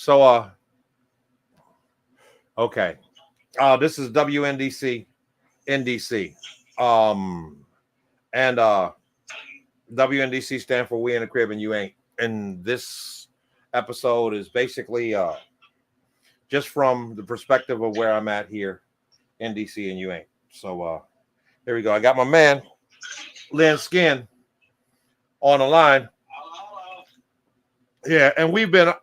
So, okay. This is WNDC, NDC. And WNDC stand for We in the Crib and You Ain't. And this episode is basically just from the perspective of where I'm at here in DC and You Ain't. So here we go. I got my man, Lynn Skin, on the line. Yeah, and we've been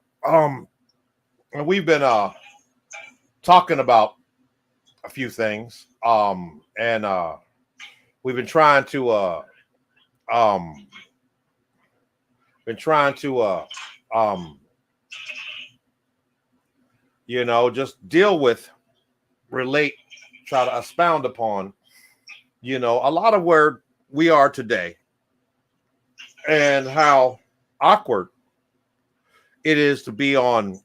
talking about a few things. And we've been trying to just deal with, relate, try to expound upon, a lot of where we are today and how awkward it is to be on,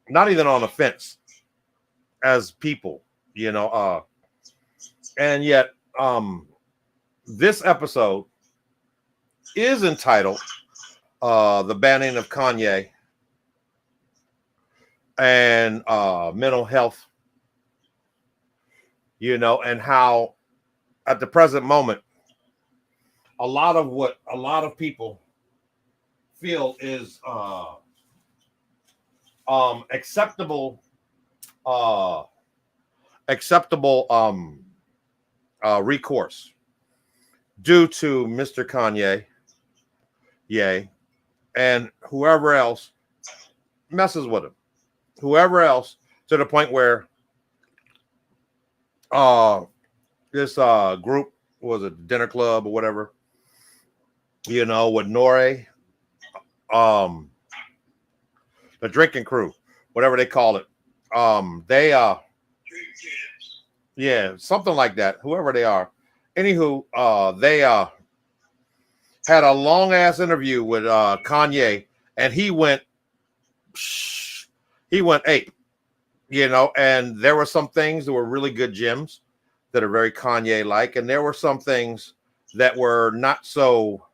not even on the fence as people, and yet this episode is entitled The Banning of Kanye and mental health, and how at the present moment, a lot of what a lot of people feel is acceptable recourse due to Mr. Kanye, and whoever else messes with him, whoever else, to the point where this group was a dinner club or whatever, with Nore, the drinking crew, whatever they call it. They something like that, whoever they are. Anywho, they had a long ass interview with Kanye, and he went ape, and there were some things that were really good gems that are very Kanye like, and there were some things that were not so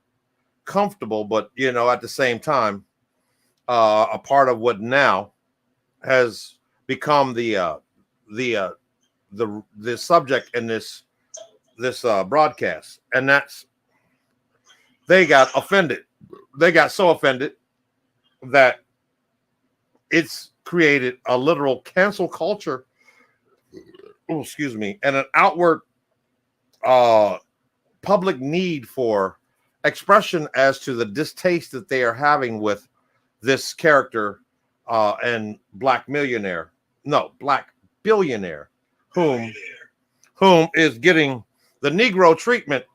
comfortable, but at the same time, a part of what now has become the subject in this broadcast, and that's they got offended. They got so offended that it's created a literal cancel culture. Oh, excuse me, and an outward public need for expression as to the distaste that they are having with this character and black billionaire, whom is getting the Negro treatment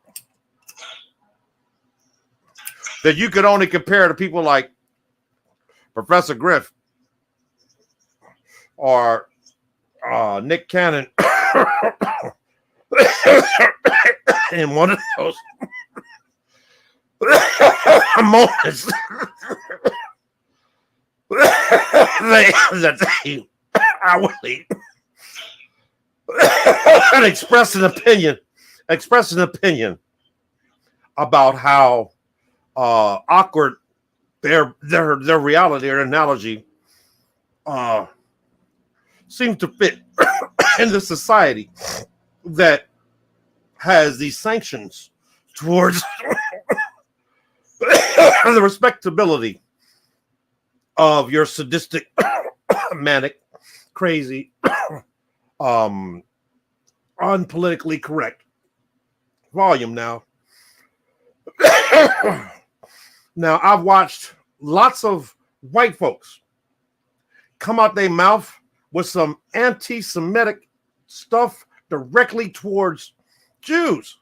that you could only compare to people like Professor Griff or Nick Cannon in one of those moments that they hourly and express an opinion about how awkward their reality or analogy seems to fit in the society that has these sanctions towards the respectability of your sadistic, manic, crazy, unpolitically correct volume. Now, I've watched lots of white folks come out their mouth with some anti-Semitic stuff directly towards Jews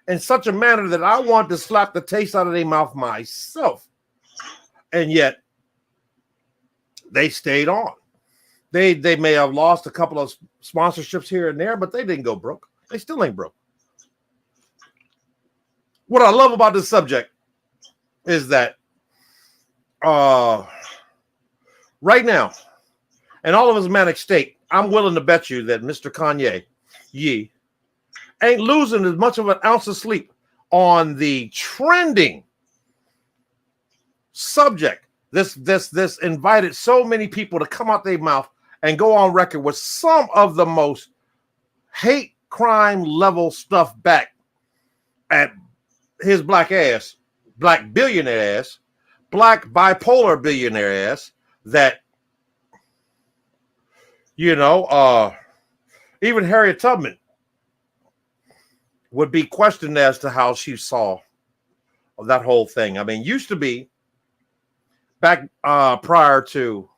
in such a manner that I want to slap the taste out of their mouth myself. And yet they stayed on. They may have lost a couple of sponsorships here and there, but they didn't go broke. They still ain't broke. What I love about this subject is that right now, in all of his manic state, I'm willing to bet you that Mr. Kanye ain't losing as much of an ounce of sleep on the trending subject This invited so many people to come out their mouth and go on record with some of the most hate crime level stuff back at his black ass, black billionaire ass, black bipolar billionaire ass, that, you know, even Harriet Tubman would be questioned as to how she saw that whole thing. I mean, used to be back prior to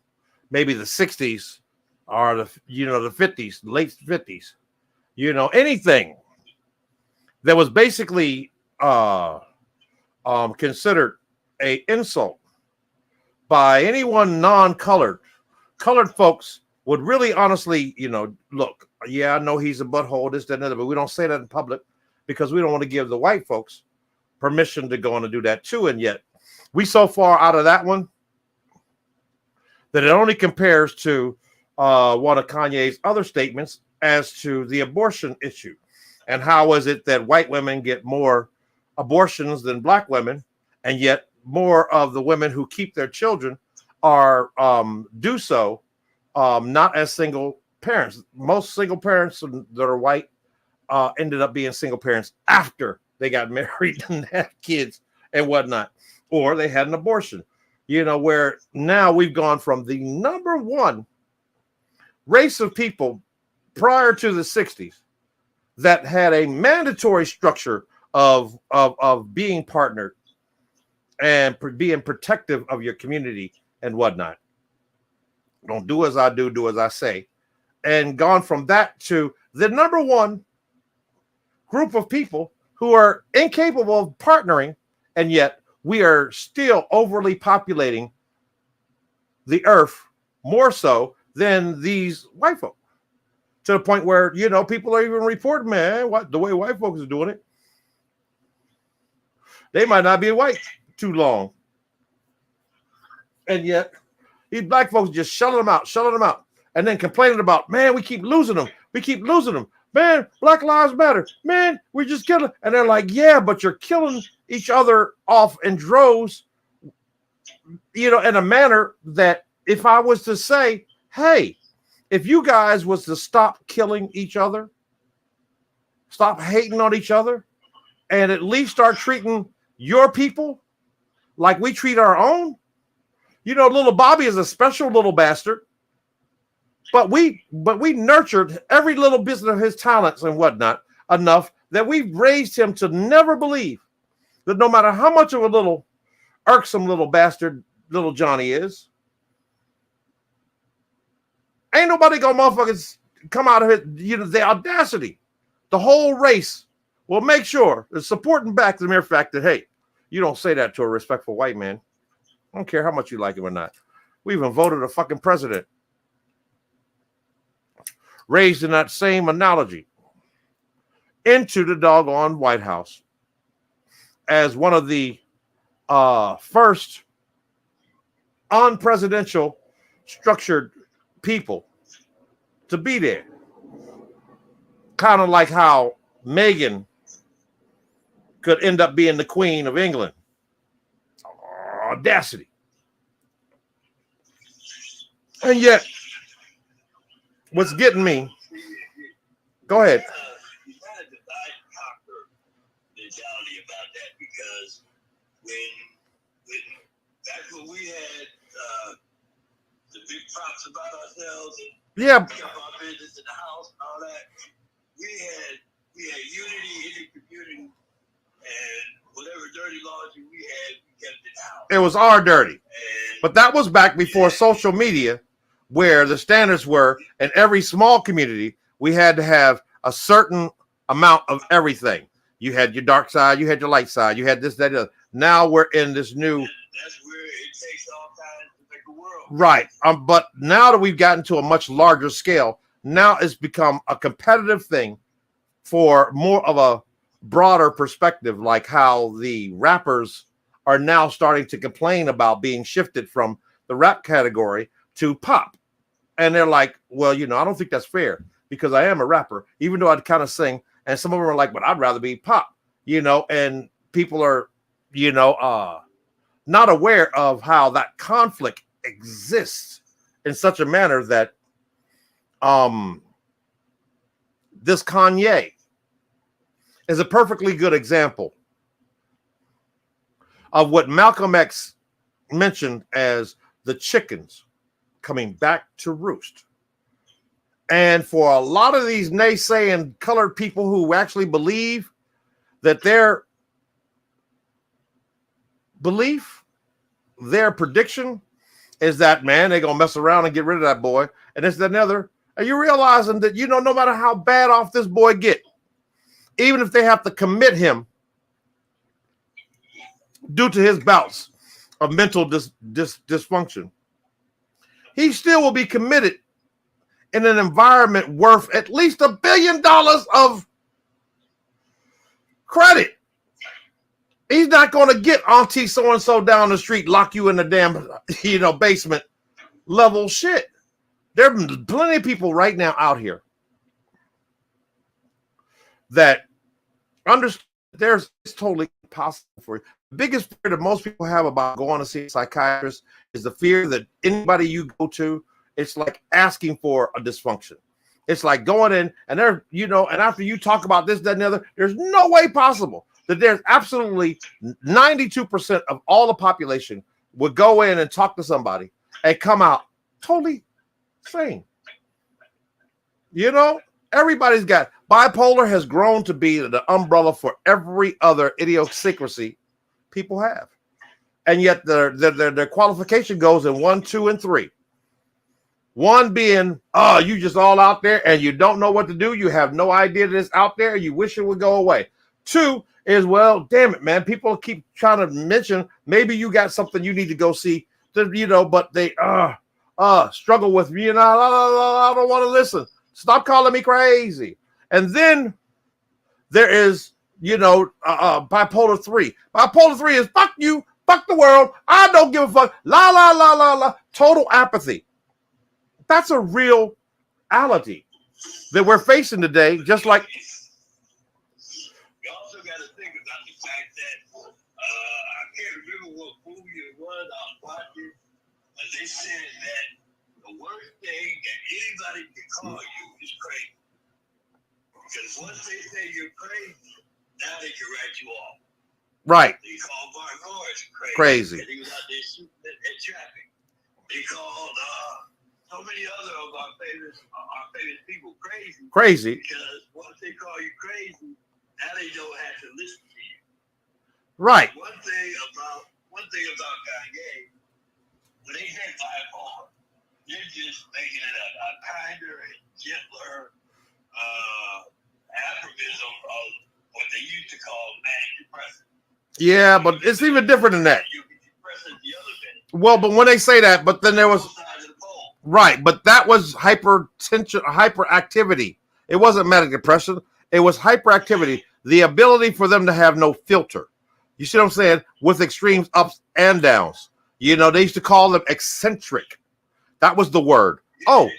maybe the 60s or the 50s, late 50s, anything that was basically considered a insult by anyone non-colored. Colored folks would really honestly, look, yeah, I know he's a butthole, this, that, and other, but we don't say that in public because we don't want to give the white folks permission to go on and do that too. And yet we so far out of that one that it only compares to one of Kanye's other statements as to the abortion issue. And how is it that white women get more abortions than black women, and yet more of the women who keep their children are do so not as single parents. Most single parents that are white ended up being single parents after they got married and had kids and whatnot, or they had an abortion. Where now we've gone from the number one race of people prior to the 60s that had a mandatory structure of being partnered and being protective of your community and whatnot. Don't do as I do, do as I say. And gone from that to the number one group of people who are incapable of partnering, and yet we are still overly populating the earth more so than these white folk, to the point where, people are even reporting, man, the way white folks are doing it, they might not be white too long. And yet these black folks just shutting them out, and then complaining about, man, we keep losing them. Man, Black Lives Matter. Man, we just killing. And they're like, yeah, but you're killing each other off in droves, in a manner that if I was to say, hey, if you guys was to stop killing each other, stop hating on each other, and at least start treating your people like we treat our own. Little Bobby is a special little bastard. But we nurtured every little bit of his talents and whatnot enough that we raised him to never believe that no matter how much of a little irksome little bastard little Johnny is, ain't nobody gonna motherfuckers come out of it. The audacity, the whole race will make sure it's supporting back the mere fact that, hey, you don't say that to a respectful white man. I don't care how much you like him or not. We even voted a fucking president raised in that same analogy into the doggone White House as one of the first unpresidential structured people to be there. Kind of like how Meghan could end up being the Queen of England. Audacity. And yet, what's getting me? Go ahead. You kind of divide and conquer mentality about that, because when back when we had the big props about ourselves, and yeah, kept our business in the house and all that, we had unity in the community, and whatever dirty laundry we had, we kept it out. It was our dirty, but that was back before social media, where the standards were in every small community, we had to have a certain amount of everything. You had your dark side, you had your light side, you had this, that, other. Now we're in this new. That's where it takes all kinds to make a world. Right. But now that we've gotten to a much larger scale, now it's become a competitive thing for more of a broader perspective, like how the rappers are now starting to complain about being shifted from the rap category to pop. And they're like, well, I don't think that's fair because I am a rapper, even though I'd kind of sing. And some of them are like, but I'd rather be pop, and people are, not aware of how that conflict exists in such a manner that this Kanye is a perfectly good example of what Malcolm X mentioned as the chickens coming back to roost. And for a lot of these naysaying colored people who actually believe that their belief, their prediction is that, man, they're going to mess around and get rid of that boy. And this, that, and the other. Are you realizing that, you know, no matter how bad off this boy get, even if they have to commit him due to his bouts of mental dysfunction, he still will be committed in an environment worth at least $1 billion of credit. He's not going to get auntie so-and-so down the street, lock you in the damn, you know, basement level shit. There are plenty of people right now out here that understand it's totally possible for you. The biggest fear that most people have about going to see a psychiatrist is the fear that anybody you go to, it's like asking for a dysfunction. It's like going in and there, you know, and after you talk about this, that, and the other, there's no way possible that there's absolutely 92% of all the population would go in and talk to somebody and come out totally sane. You know, everybody's got bipolar has grown to be the umbrella for every other idiosyncrasy people have. And yet their qualification goes in 1, 2, and 3. 1 being, oh, you just all out there and you don't know what to do. You have no idea that it's out there. You wish it would go away. 2 is, well, damn it, man. People keep trying to mention maybe you got something you need to go see, you know, but they struggle with, you know, I don't want to listen. Stop calling me crazy. And then there is, you know, bipolar 3. Bipolar 3 is fuck you, fuck the world. I don't give a fuck. La, la, la, la, la. Total apathy. That's a reality that we're facing today, just like. You also got to think about the fact that I can't remember what movie it was I was watching, but they said that the worst thing that anybody can call you is crazy. Because once they say you're crazy, now they can write you off. Right. They call Mark Norris Crazy. And he was out there shooting at traffic. They called so many other of our famous people crazy. Because once they call you crazy, now they don't have to listen to you. Right. One thing about Kanye, when they say bipolar, they're just making it a kinder and gentler aphorism of what they used to call manic depressive. Yeah, but it's even different than that. You can depress the other minute. Well, but when they say that, but then there was. Right, but that was hyperactivity. It wasn't manic depression. It was hyperactivity. The ability for them to have no filter. You see what I'm saying? With extremes ups and downs. You know, they used to call them eccentric. That was the word. Oh. You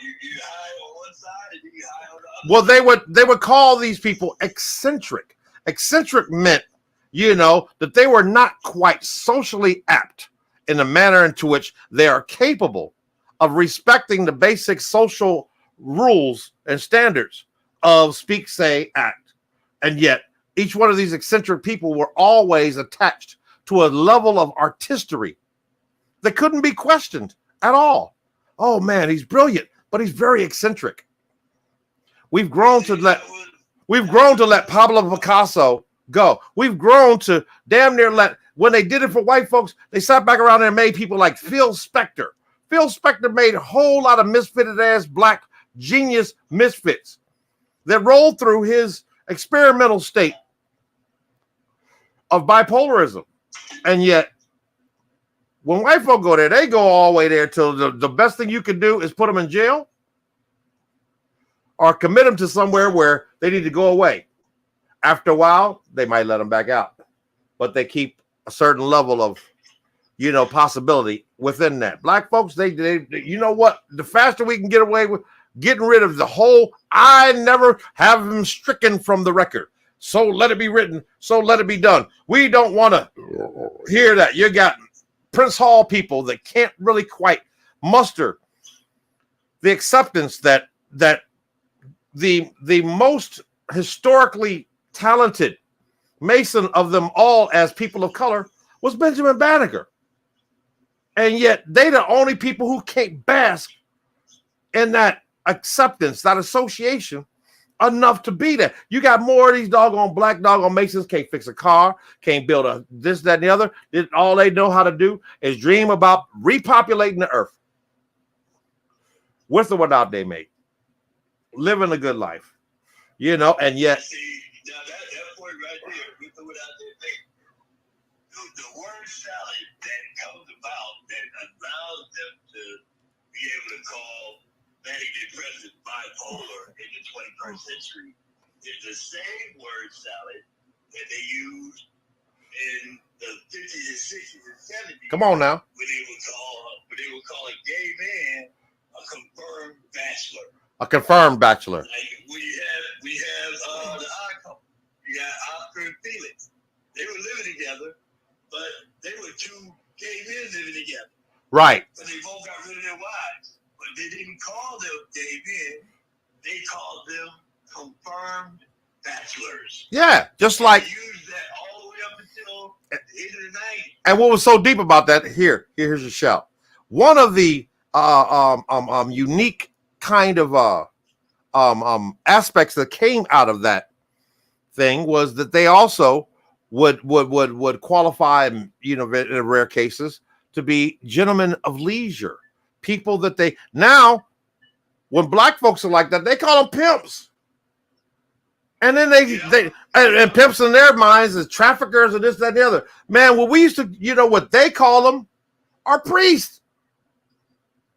high on one side and you high on the other. Well, they would call these people eccentric. Eccentric meant, you know, that they were not quite socially apt in the manner into which they are capable of respecting the basic social rules and standards of speak, say, act. And yet, each one of these eccentric people were always attached to a level of artistry that couldn't be questioned at all. Oh, man, he's brilliant, but he's very eccentric. We've grown to let Pablo Picasso go. We've grown to damn near let, when they did it for white folks, they sat back around there and made people like Phil Spector. Phil Spector made a whole lot of misfitted ass black genius misfits that rolled through his experimental state of bipolarism. And yet, when white folk go there, they go all the way there till the best thing you can do is put them in jail or commit them to somewhere where they need to go away. After a while, they might let them back out, but they keep a certain level of, you know, possibility within that. Black folks, they you know what? The faster we can get away with getting rid of the whole, I never have him stricken from the record. So let it be written. So let it be done. We don't want to hear that. You got Prince Hall people that can't really quite muster the acceptance that the most historically talented Mason of them all as people of color was Benjamin Banneker. And yet they the only people who can't bask in that acceptance, that association enough to be there. You got more of these doggone black doggone Masons can't fix a car, can't build a this, that, and the other. All they know how to do is dream about repopulating the earth. With or without they mate. Living a good life. You know, and yet Now that point right there, with or without they mate, the word salad that comes about that allows them to be able to call manic depressive bipolar in the 21st century is the same word salad that they used in the 50s and 60s and 70s. Come on now. When they would call a gay man a confirmed bachelor. A confirmed bachelor. Like we have the odd couple. We got Oscar and Felix. They were living together, but they were two gay men living together. Right. But they both got rid of their wives. But they didn't call them gay men. They called them confirmed bachelors. Yeah, just like they used that all the way up until the end of the 90s. And what was so deep about that? Here's a shout. One of the unique kind of aspects that came out of that thing was that they also would qualify, you know, in rare cases to be gentlemen of leisure, people that they now, when black folks are like that, they call them pimps, and then and pimps in their minds is traffickers and this, that, and the other. Man, what we used to, you know, what they call them are priests.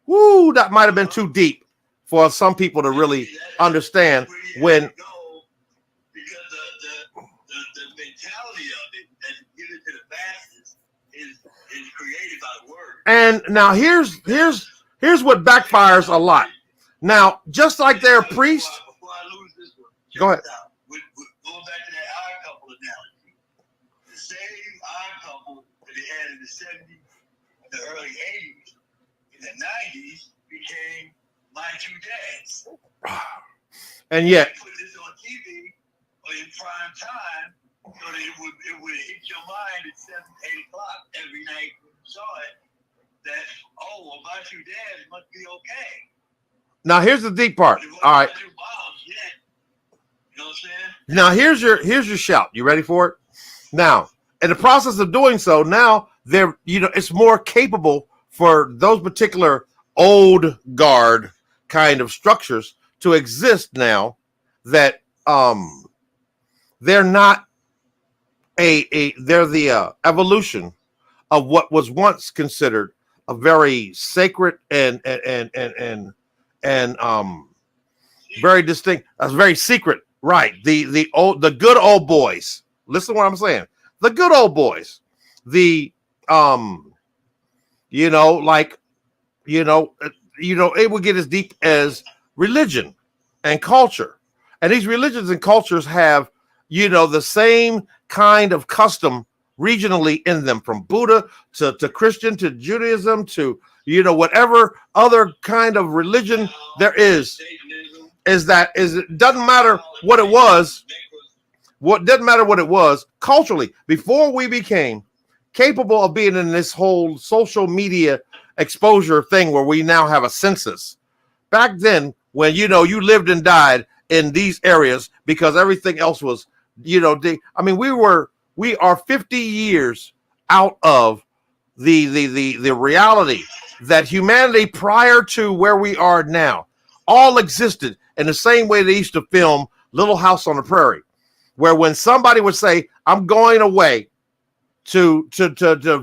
Woo, that might have been too deep for some people to really understand when. Because the mentality of it and give it to the masses is created by the word. And now here's what backfires a lot. Now, just like they're priests. Before I lose this one, go ahead. Going back to that odd couple analogy, the same odd couple that they had in the 70s, the early 80s, in the 90s became My Two Dads. And yet, they put this on TV or in prime time, so that it would hit your mind at 7, 8 o'clock every night when you saw it. That My Two Dads must be okay. now here's the deep part. All right. You know what I'm saying? Now here's your shout. You ready for it? Now, in the process of doing so, now they're, you know, it's more capable for those particular old guard kind of structures to exist now that they're not they're the evolution of what was once considered a very sacred and very distinct, very secret. Right. The good old boys. Listen to what I'm saying. The good old boys. The you know, like, it would get as deep as religion and culture. And these religions and cultures have, you know, the same kind of custom regionally in them, from Buddha to Christian to Judaism to, you know, whatever other kind of religion there is it doesn't matter what it was. What doesn't matter what it was culturally before we became capable of being in this whole social media exposure thing where we now have a census. Back then, when, you know, you lived and died in these areas because everything else was, you know, we are 50 years out of the reality that humanity prior to where we are now all existed in the same way they used to film Little House on the Prairie, where when somebody would say, I'm going away to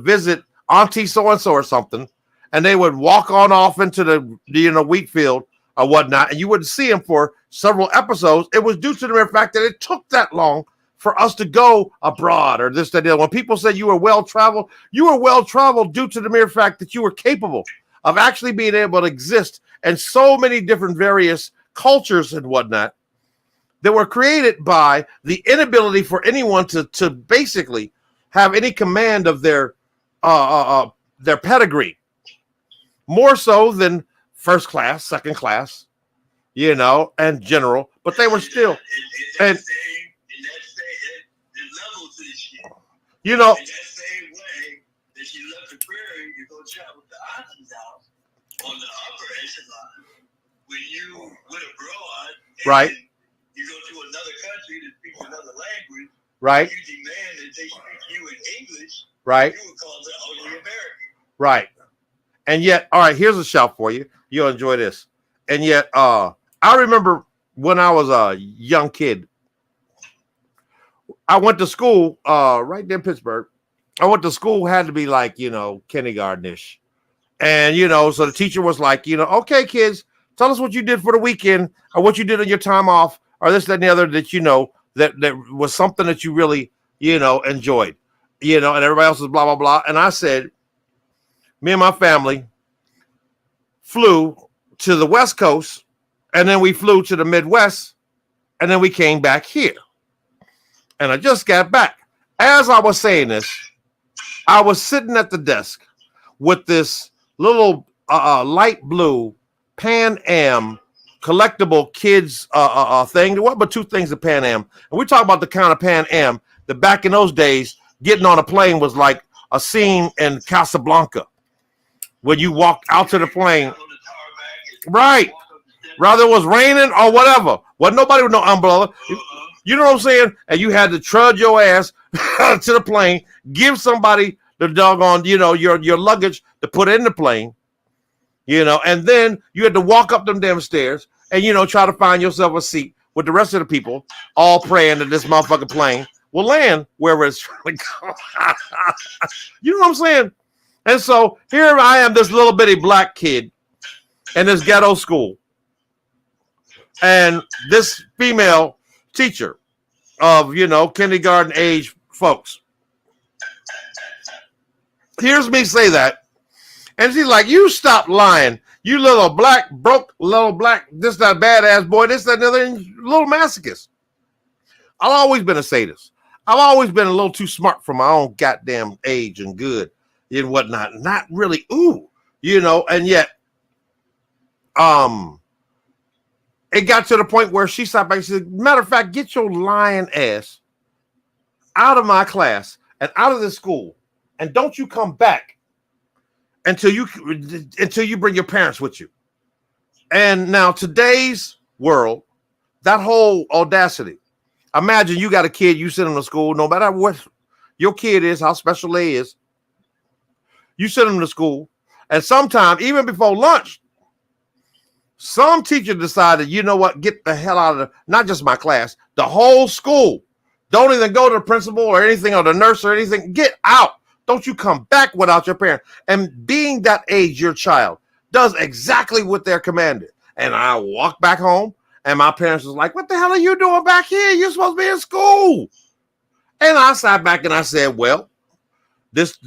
visit Auntie so-and-so or something, and they would walk on off into the, you know, wheat field or whatnot, and you wouldn't see them for several episodes. It was due to the mere fact that it took that long for us to go abroad or this, that, the other. When people said you were well-traveled due to the mere fact that you were capable of actually being able to exist in so many different various cultures and whatnot that were created by the inability for anyone to basically have any command of their their pedigree, more so than first class, second class, you know, and general. But they were still, and you know, in that same way that she left the prairie, you go travel to Auntie's house on the upper echelon. When you went abroad, and right, you go to another country that speaks another language, right, you demand that they speak to you in English, right, you would call that only American. right. And yet, all right, here's a shout for you. You'll enjoy this. And yet, I remember when I was a young kid, I went to school right there in Pittsburgh. I went to school, had to be like, you know, kindergarten-ish. And, you know, so the teacher was like, you know, okay, kids, tell us what you did for the weekend or what you did on your time off or this, that, and the other that, you know, that was something that you really, you know, enjoyed, you know, and everybody else was blah, blah, blah. And I said, me and my family flew to the West Coast, and then we flew to the Midwest, and then we came back here. And I just got back. As I was saying this, I was sitting at the desk with this little light blue Pan Am collectible kids thing. What but two things of Pan Am? And we talk about the kind of Pan Am that back in those days, getting on a plane was like a scene in Casablanca. When you walked out to the plane, right? Whether it was raining or whatever, wasn't nobody with no umbrella. You know what I'm saying? And you had to trudge your ass to the plane, give somebody the doggone, you know, your luggage to put in the plane, you know, and then you had to walk up them damn stairs and, you know, try to find yourself a seat with the rest of the people, all praying that this motherfucking plane will land wherever it's trying to go. You know what I'm saying? And so here I am, this little bitty black kid in this ghetto school. And this female teacher of, you know, kindergarten age folks hears me say that. And she's like, you stop lying. You little black, broke, little black, this, that badass boy, this, that, and the other, little masochist. I've always been a sadist. I've always been a little too smart for my own goddamn age and good and whatnot. Not really, you know, and yet, it got to the point where she stopped back and said, matter of fact, get your lying ass out of my class and out of this school. And don't you come back until you bring your parents with you. And now today's world, that whole audacity. Imagine you got a kid, you send him to school, no matter what your kid is, how special they is, you send them to school, and sometime, even before lunch, some teacher decided, you know what, get the hell out of not just my class, the whole school. Don't even go to the principal or anything or the nurse or anything. Get out. Don't you come back without your parent. And being that age, your child does exactly what they're commanded. And I walk back home, and my parents was like, what the hell are you doing back here? You're supposed to be in school. And I sat back and I said, well, this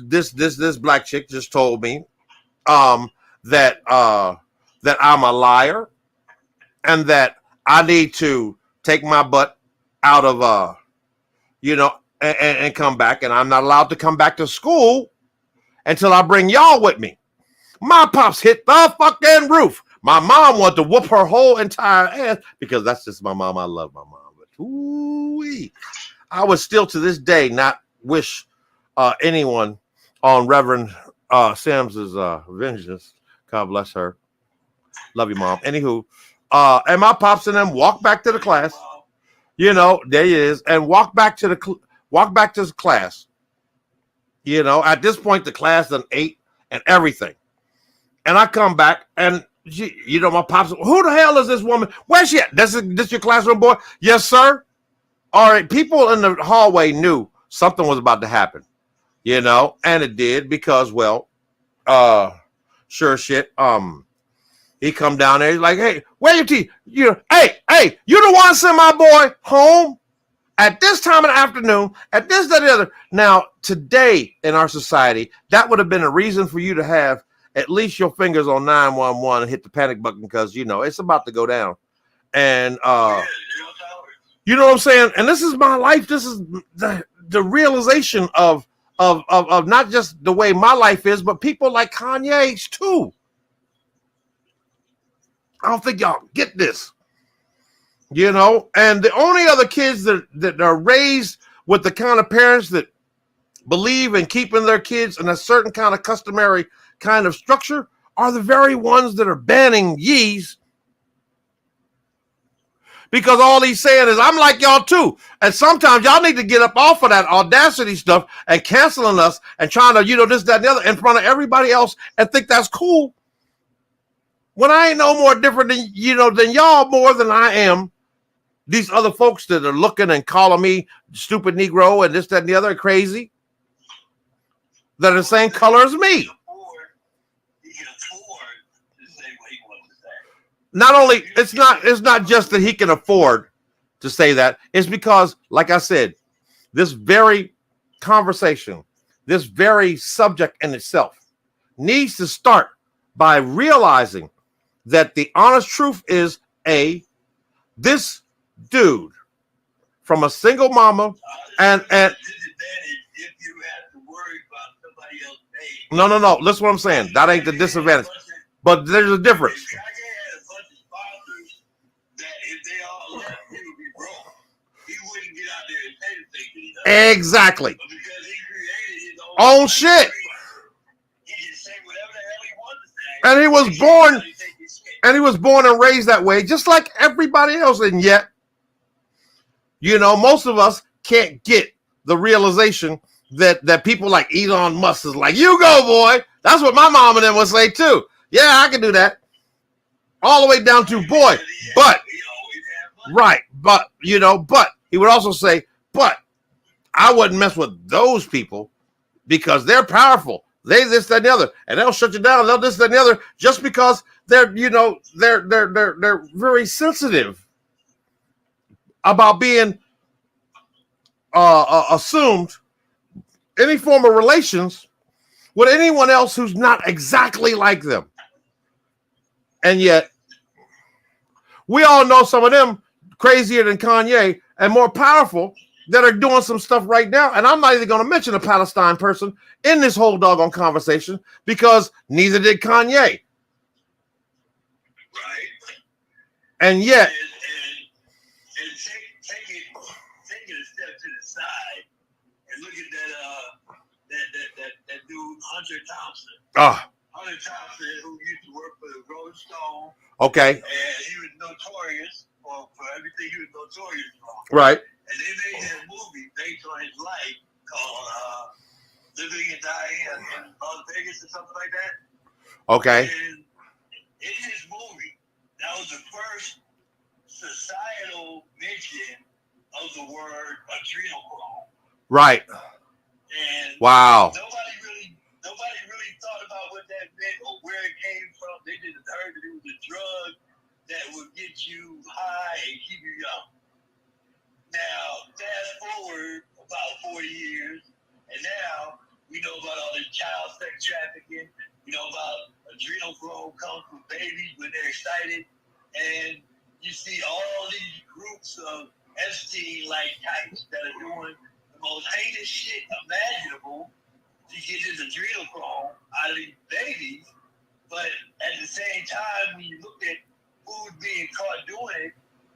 black chick just told me that I'm a liar and that I need to take my butt out of you know, and come back, and I'm not allowed to come back to school until I bring y'all with me. My pops hit the fucking roof. My mom wanted to whoop her whole entire ass because that's just my mom. I love my mom, but ooh-wee. I would still to this day not wish anyone on Reverend Sims's vengeance. God bless her. Love you, Mom. Anywho, and my pops and them walk back to the class. You know, there he is, and walk back to the class. You know, at this point, the class done ate and everything. And I come back, and you know, my pops, who the hell is this woman? Where's she at? This your classroom boy? Yes, sir. All right, people in the hallway knew something was about to happen. You know, and it did because, well, sure shit. He come down there. He's like, hey, where your teeth? Hey, you the one send my boy home at this time of the afternoon, at this, that, the other. Now, today in our society, that would have been a reason for you to have at least your fingers on 911 and hit the panic button because, you know, it's about to go down. And, you know what I'm saying? And this is my life. This is the realization of of not just the way my life is, but people like Kanye's too. I don't think y'all get this, you know. And the only other kids that are raised with the kind of parents that believe in keeping their kids in a certain kind of customary kind of structure are the very ones that are banning Yeez, because all he's saying is, I'm like y'all too. And sometimes y'all need to get up off of that audacity stuff and canceling us and trying to, you know, this, that, and the other in front of everybody else and think that's cool. When I ain't no more different than, you know, than y'all more than I am these other folks that are looking and calling me stupid Negro and this, that, and the other, crazy, that are the same color as me. Not only, it's not just that he can afford to say that. It's because, like I said, this very conversation, this very subject in itself needs to start by realizing that the honest truth is, this dude from a single mama and no, listen what I'm saying. That ain't the disadvantage. But there's a difference. Exactly. Own shit. And he was born and raised that way, just like everybody else. And yet, you know, most of us can't get the realization that people like Elon Musk is like, you go, boy. That's what my mom and them would say too. Yeah, I can do that. All the way down to boy. But, right. But, you know, but he would also say, but I wouldn't mess with those people because they're powerful. They this, that, and the other. And they'll shut you down. They'll this, that, and the other just because they're, you know, they're very sensitive about being assumed any form of relations with anyone else who's not exactly like them. And yet, we all know some of them crazier than Kanye and more powerful that are doing some stuff right now. And I'm not even going to mention a Palestine person in this whole doggone conversation because neither did Kanye. Right. And yet, and take it a step to the side and look at that dude Hunter Thompson. Hunter Thompson, who used to work for the Rolling Stone. Okay. And he was notorious for everything he was notorious for. Right. And they made that movie based on his life called Living and Dying in Las Vegas or something like that. Okay. And in his movie, that was the first societal mention of the word adrenochrome. Right. And wow. Nobody really thought about what that meant or where it came from. They just heard that it was a drug that would get you high and keep you young. Now, fast forward about 40 years, and now we know about all this child sex trafficking. We know about adrenochrome comes from babies when they're excited. And you see all these groups of Epstein-like types that are doing the most heinous shit imaginable to get this adrenochrome out of these babies. But at the same time, when you look at who's being caught doing it,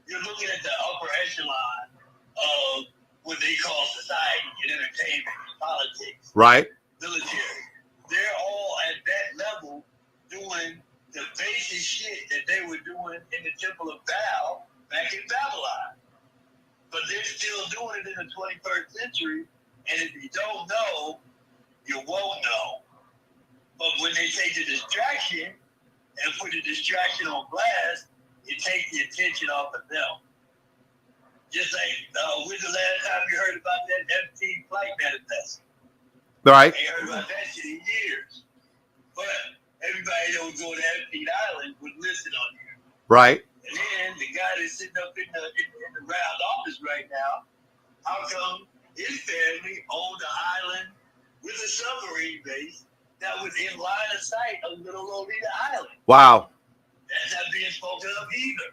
you're looking at the upper echelon of what they call society and entertainment, politics, right, military. They're all at that level doing the basic shit that they were doing in the Temple of Baal back in Babylon. But they're still doing it in the 21st century, and if you don't know, you won't know. But when they take the distraction and put the distraction on blast, it takes the attention off of them. Just like, when's the last time you heard about that Epstein flight manifest? Right. Ain't heard about that shit in years. But everybody that would go to Epstein Island would listen on you. Right. And then the guy that's sitting up in the round office right now, how come his family owned an island with a submarine base that was in line of sight of Little Lolita Island? Wow. That's not being spoken of either.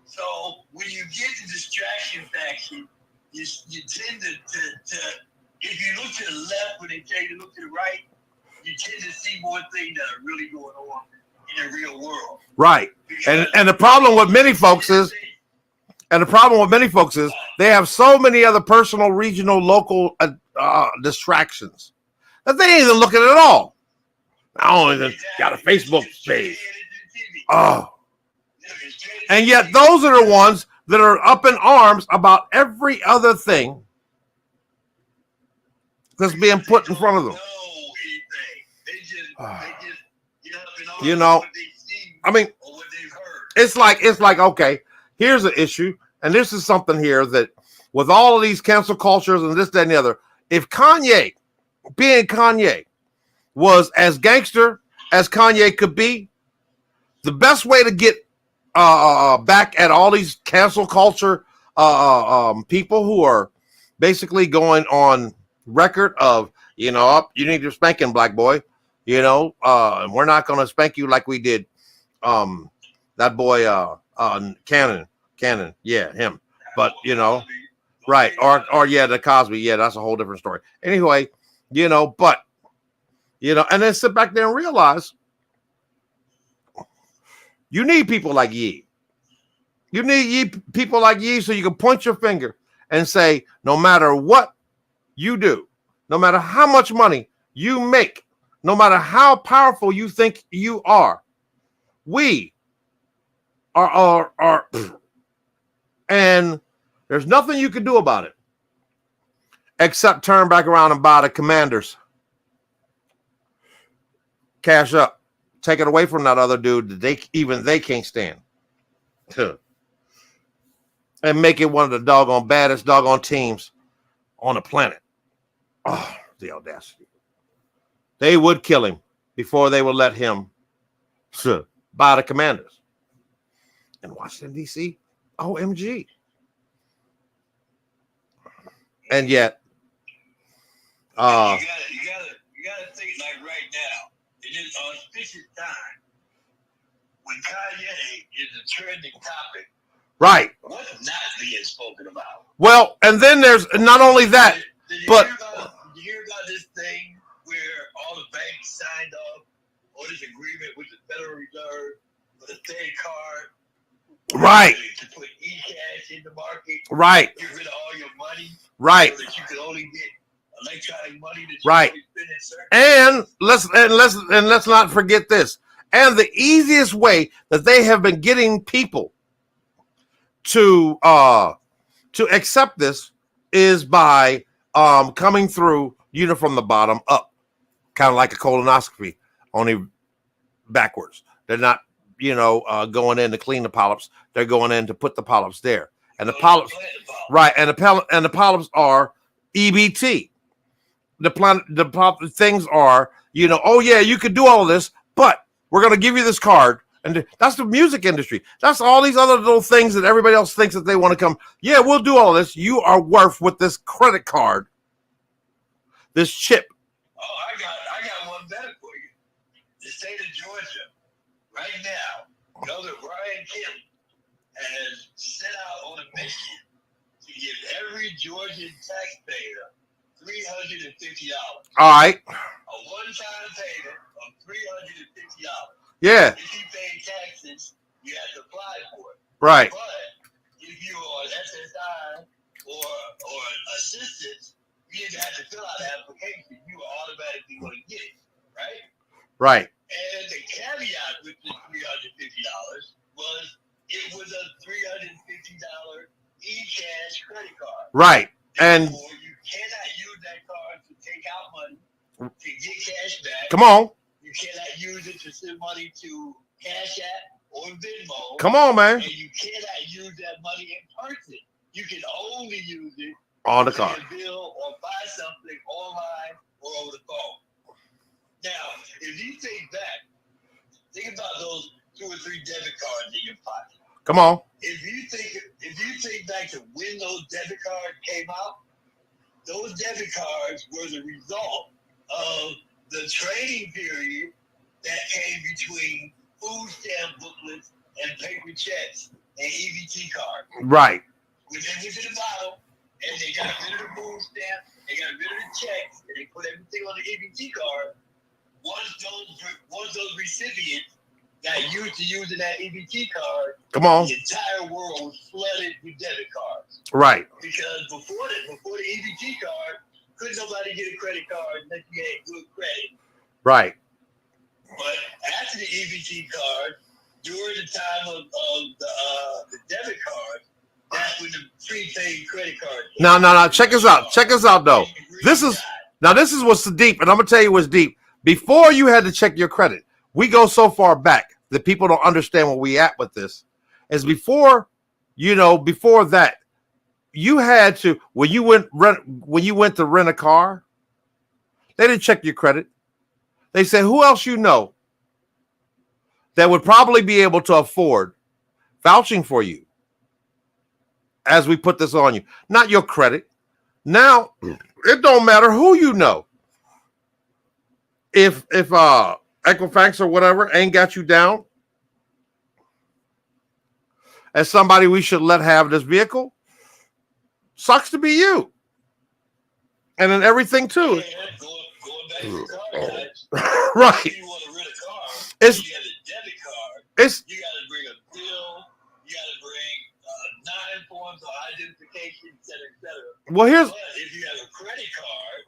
So when you get the distraction faction, you tend to if you look to the left when they tell you to look to the right, you tend to see more things that are really going on in the real world. Right. And the problem with many folks is, they have so many other personal, regional, local distractions that they ain't even looking at all. I don't even got a Facebook page. Oh. And yet those are the ones that are up in arms about every other thing that's being put in front of them. You know, I mean, it's like, okay, here's an issue. And this is something here that with all of these cancel cultures and this, that, and the other, if Kanye, being Kanye, was as gangster as Kanye could be, the best way to get back at all these cancel culture people who are basically going on record of, you need your spanking, black boy, we're not going to spank you like we did that boy Cannon, yeah, him. But right, or yeah, the Cosby, yeah, that's a whole different story. Anyway, but and then sit back there and realize you need people like Ye. You need people like Ye so you can point your finger and say, no matter what you do, no matter how much money you make, no matter how powerful you think you are, we are and there's nothing you can do about it except turn back around and buy the commanders. Cash up. Take it away from that other dude that they can't stand. And make it one of the baddest doggone teams on the planet. Oh, the audacity. They would kill him before they would let him buy the commanders. In Washington, D.C., OMG. And yet, you gotta think like right now, in this auspicious time, when Kanye is a trending topic, right? What's not being spoken about? Well, and then there's not only that, did you but hear about this thing where all the banks signed up on this agreement with the Federal Reserve for the Fed card? Right. To put e-cash in the market. Right. Get rid of all your money. Right. So that you could only get electronic money that you right. Spend And let's not forget this. And the easiest way that they have been getting people to accept this is by coming through from the bottom up, kind of like a colonoscopy, only backwards. They're not going in to clean the polyps. They're going in to put the polyps there. And the polyps, right? And the polyps are EBT. The things are, oh yeah, you could do all of this, but we're going to give you this card. And that's the music industry. That's all these other little things that everybody else thinks that they want to come. Yeah, we'll do all of this. You are worth with this credit card, this chip. Oh, I got one better for you. The state of Georgia, right now, Governor Brian Kemp has set out on a mission to give every Georgian taxpayer $350. All right. A one-time payment of $350. Yeah. If you pay taxes, you have to apply for it. Right. But if you are an SSI or assistance, you didn't have to fill out an application. You were automatically going to get it, right? Right. And the caveat with the $350 was it was a $350 e-cash credit card. Right. And therefore, you cannot use that card to take out money to get cash back. Come on. You cannot use it to send money to Cash App or Venmo. Come on, man. And you cannot use that money in person. You can only use it on the to card. pay a bill or buy something online or over the phone. Now, if you think about those 2 or 3 debit cards in your pocket. Come on. If you think back to when those debit cards came out, those debit cards were the result of the trading period that came between food stamp booklets and paper checks and EBT cards. Right. When they went to the bottom and they got rid of the food stamp They got rid of the checks and they put everything on the EBT card. Once those recipients got used to using that EBT card, come on, the entire world was flooded with debit cards. Right. Because before the EBT card, couldn't nobody get a credit card unless you had good credit. Right. But after the EBT card, during the time of the debit card, that's when the prepaid credit card. No. Check us out. Check us out, though. This is what's deep, and I'm gonna tell you what's deep. Before you had to check your credit, we go so far back that people don't understand where we at with this. As before that, you had to when you went to rent a car, they didn't check your credit. They said, who else you know that would probably be able to afford vouching for you as we put this on you, not your credit. Now it don't matter who you know. If Equifax or whatever ain't got you down as somebody we should let have this vehicle, sucks to be you. And then everything too. Going back to the car guys. Right. If you want to rent a car, It's you got a debit card. You got to bring a bill. You got to bring 9 forms of identification, et cetera. Well, here's. But if you have a credit card,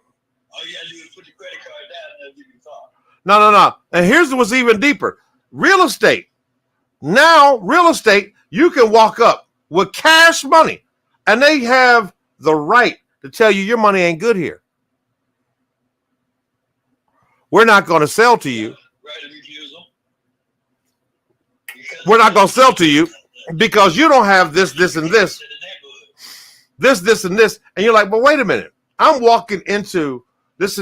all you got to do is put the credit card down and they'll give you a car. No. And here's what's even deeper. Real estate. Now, real estate, you can walk up with cash money and they have the right to tell you your money ain't good here. We're not going to sell to you. Right of refusal. We're not going to sell to you because you don't have this, and this. This, and this. And you're like, but wait a minute. I'm walking into this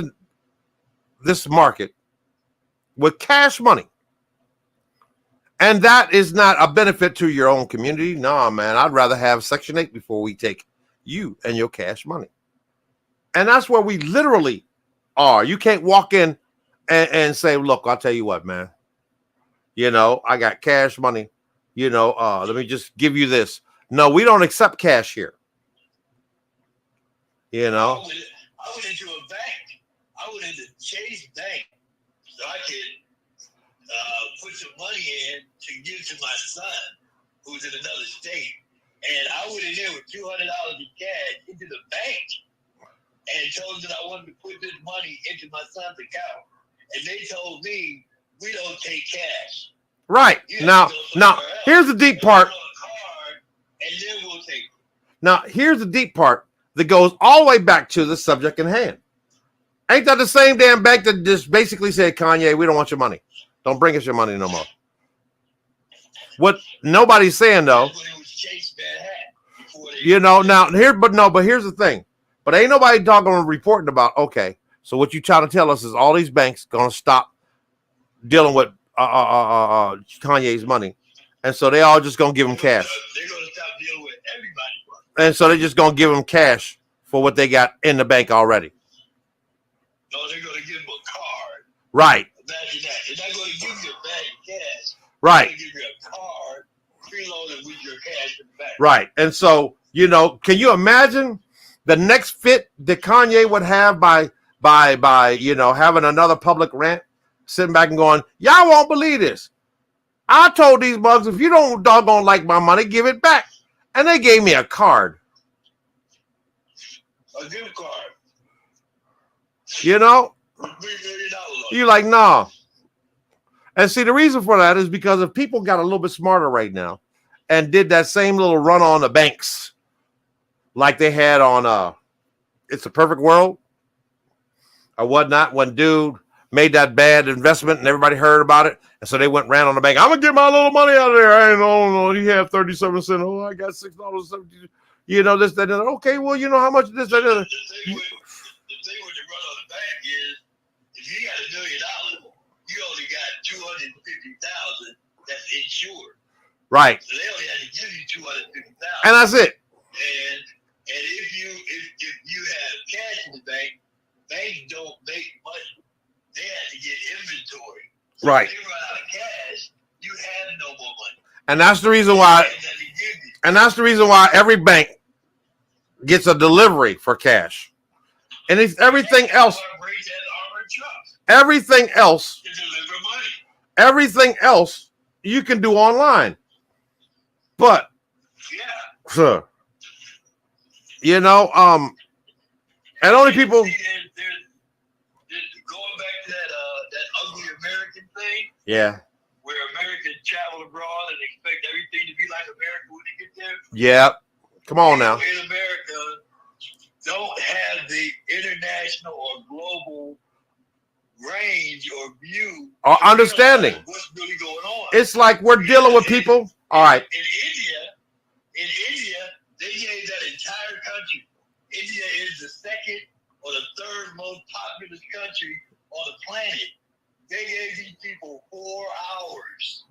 market with cash money. And that is not a benefit to your own community. No, man, I'd rather have Section 8 before we take you and your cash money. And that's where we literally are. You can't walk in and say, look, I'll tell you what, man. I got cash money. Let me just give you this. No, we don't accept cash here. I went into a bank. I went into Chase Bank so I could put some money in to give to my son who's in another state. And I went in there with $200 in cash into the bank and told them that I wanted to put this money into my son's account. And they told me, we don't take cash. Right. Now, here's the deep part. And then we'll take it. Now, here's the deep part that goes all the way back to the subject in hand. Ain't that the same damn bank that just basically said, Kanye, we don't want your money. Don't bring us your money no more. What nobody's saying, though, but here's the thing. But ain't nobody doggone reporting about, okay, so what you trying to tell us is all these banks going to stop dealing with Kanye's money. And so they all just going to give him cash. They're going to stop dealing with everybody's money. And so they're just going to give him cash for what they got in the bank already. No, they're going to give him a card. Right. Imagine that. They're not going to give you a bag of cash. Right. They're going to give you a card preloaded with your cash in the bank. Right. And so, can you imagine the next fit that Kanye would have by having another public rant, sitting back and going, y'all won't believe this. I told these bugs, if you don't doggone like my money, give it back. And they gave me a card. A gift card. You're like, nah. And see, the reason for that is because if people got a little bit smarter right now and did that same little run on the banks like they had on It's a Perfect World or whatnot, when dude made that bad investment and everybody heard about it. And so they went ran on the bank. I'm going to get my little money out of there. I ain't no, you have 37 cents. Oh, I got $6.70. This, that, and that. Okay, well, how much this, that, and that. The thing with the run on the bank is, if you got $1 million, you only got $250,000 that's insured. Right. So they only had to give you $250,000. And that's it. And if you have cash in the bank, banks don't make money. They have to get inventory. So right. If they run out of cash, you have no more money. And that's the reason why. And that's the reason why every bank gets a delivery for cash. And if everything else, everything else you can do online. But, sir, you know, and only people. Going back to that ugly American thing. Yeah. Where Americans travel abroad and expect everything to be like America when they get there. Yeah. Come on now. In America, don't have the international or global range or view or understanding what's really going on. It's like we're dealing with people. All right. In India, they gave that entire country. India is the second or the third most populous country on the planet. They gave these people 4 hours.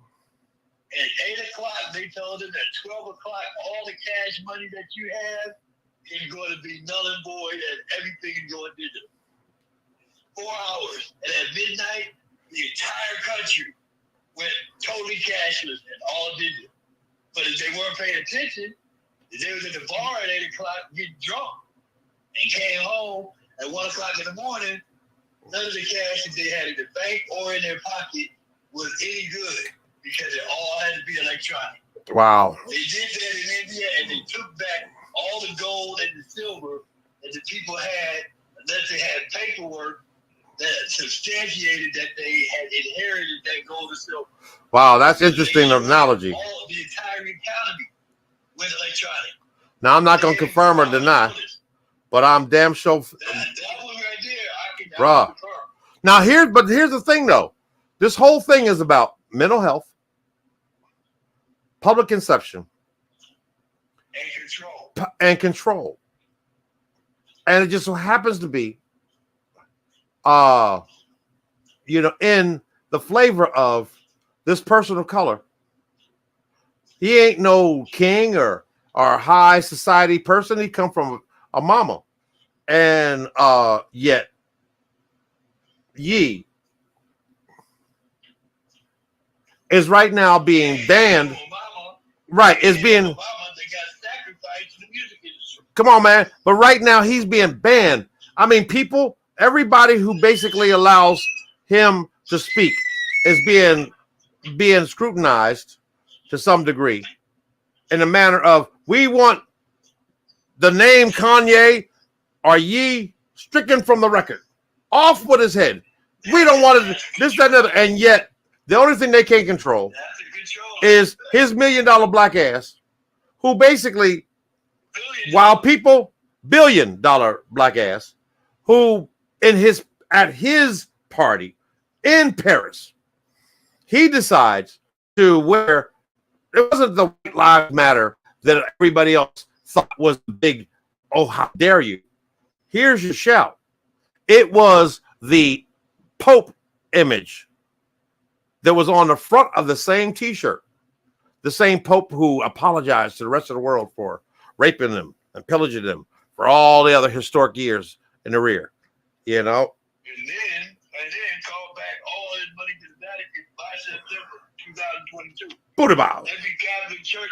At 8 o'clock, they told them at 12 o'clock, all the cash money that you have is going to be null and void and everything is going digital. 4 hours. And at midnight, the entire country went totally cashless and all digital. But if they weren't paying attention, if they was at the bar at 8 o'clock getting drunk and came home at 1 o'clock in the morning, none of the cash that they had in the bank or in their pocket was any good because it all had to be electronic. Wow. They did that in India and they took back all the gold and the silver that the people had unless they had paperwork that substantiated that they had inherited that gold and silver. Wow, that's interesting analogy. All of the entire economy went electronic. Now, I'm not going to confirm or deny, but I'm damn sure. That one right there, I can Bruh. confirm. Now, here's the thing, though. This whole thing is about mental health, public conception, and control. And it just so happens to be, in the flavor of this person of color. He ain't no king or high society person. He come from a mama. And yet, Ye is right now being banned. Right, is being. Come on, man. But right now he's being banned. I mean, everybody who basically allows him to speak is being scrutinized to some degree in the manner of, we want the name Kanye or Ye stricken from the record, off with his head. We don't want it, this, that, and other. And yet, the only thing they can't control is his $1 million black ass, who basically, while people, $1 billion black ass, who at his party in Paris, he decides to wear, it wasn't the White Lives Matter that everybody else thought was the big, oh, how dare you. Here's your shout. It was the Pope image that was on the front of the same T-shirt. The same Pope who apologized to the rest of the world for raping them and pillaging them for all the other historic years in the rear. You know? And then called back all his money to the Vatican by September 2022. Buddha bow. Every Catholic church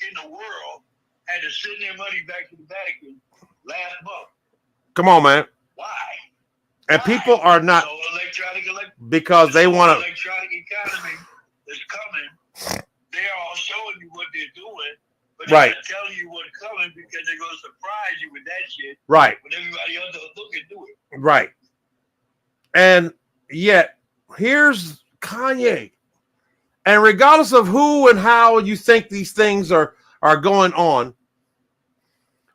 in the world had to send their money back to the Vatican last month. Come on, man. Why? And people are not, so because they want to. Electronic economy is coming. They're all showing you what they're doing, but right. they're not telling you what's coming because they're going to surprise you with that shit. Right. When everybody else doesn't look and do it. Right. And yet, here's Kanye. And regardless of who and how you think these things are going on,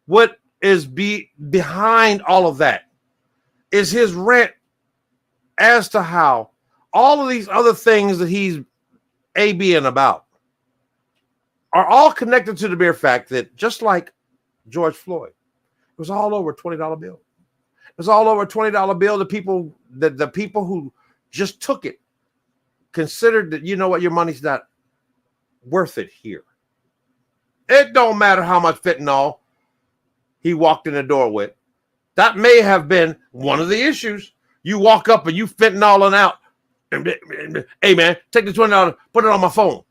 what is behind all of that is his rant as to how all of these other things that he's ABing about are all connected to the mere fact that, just like George Floyd, it was all over a $20 bill. It was all over a $20 bill. The people who just took it considered that, you know what, your money's not worth it here. It don't matter how much fentanyl he walked in the door with. That may have been one of the issues. You walk up and you fentanyling out. Hey, man, take the $20, put it on my phone.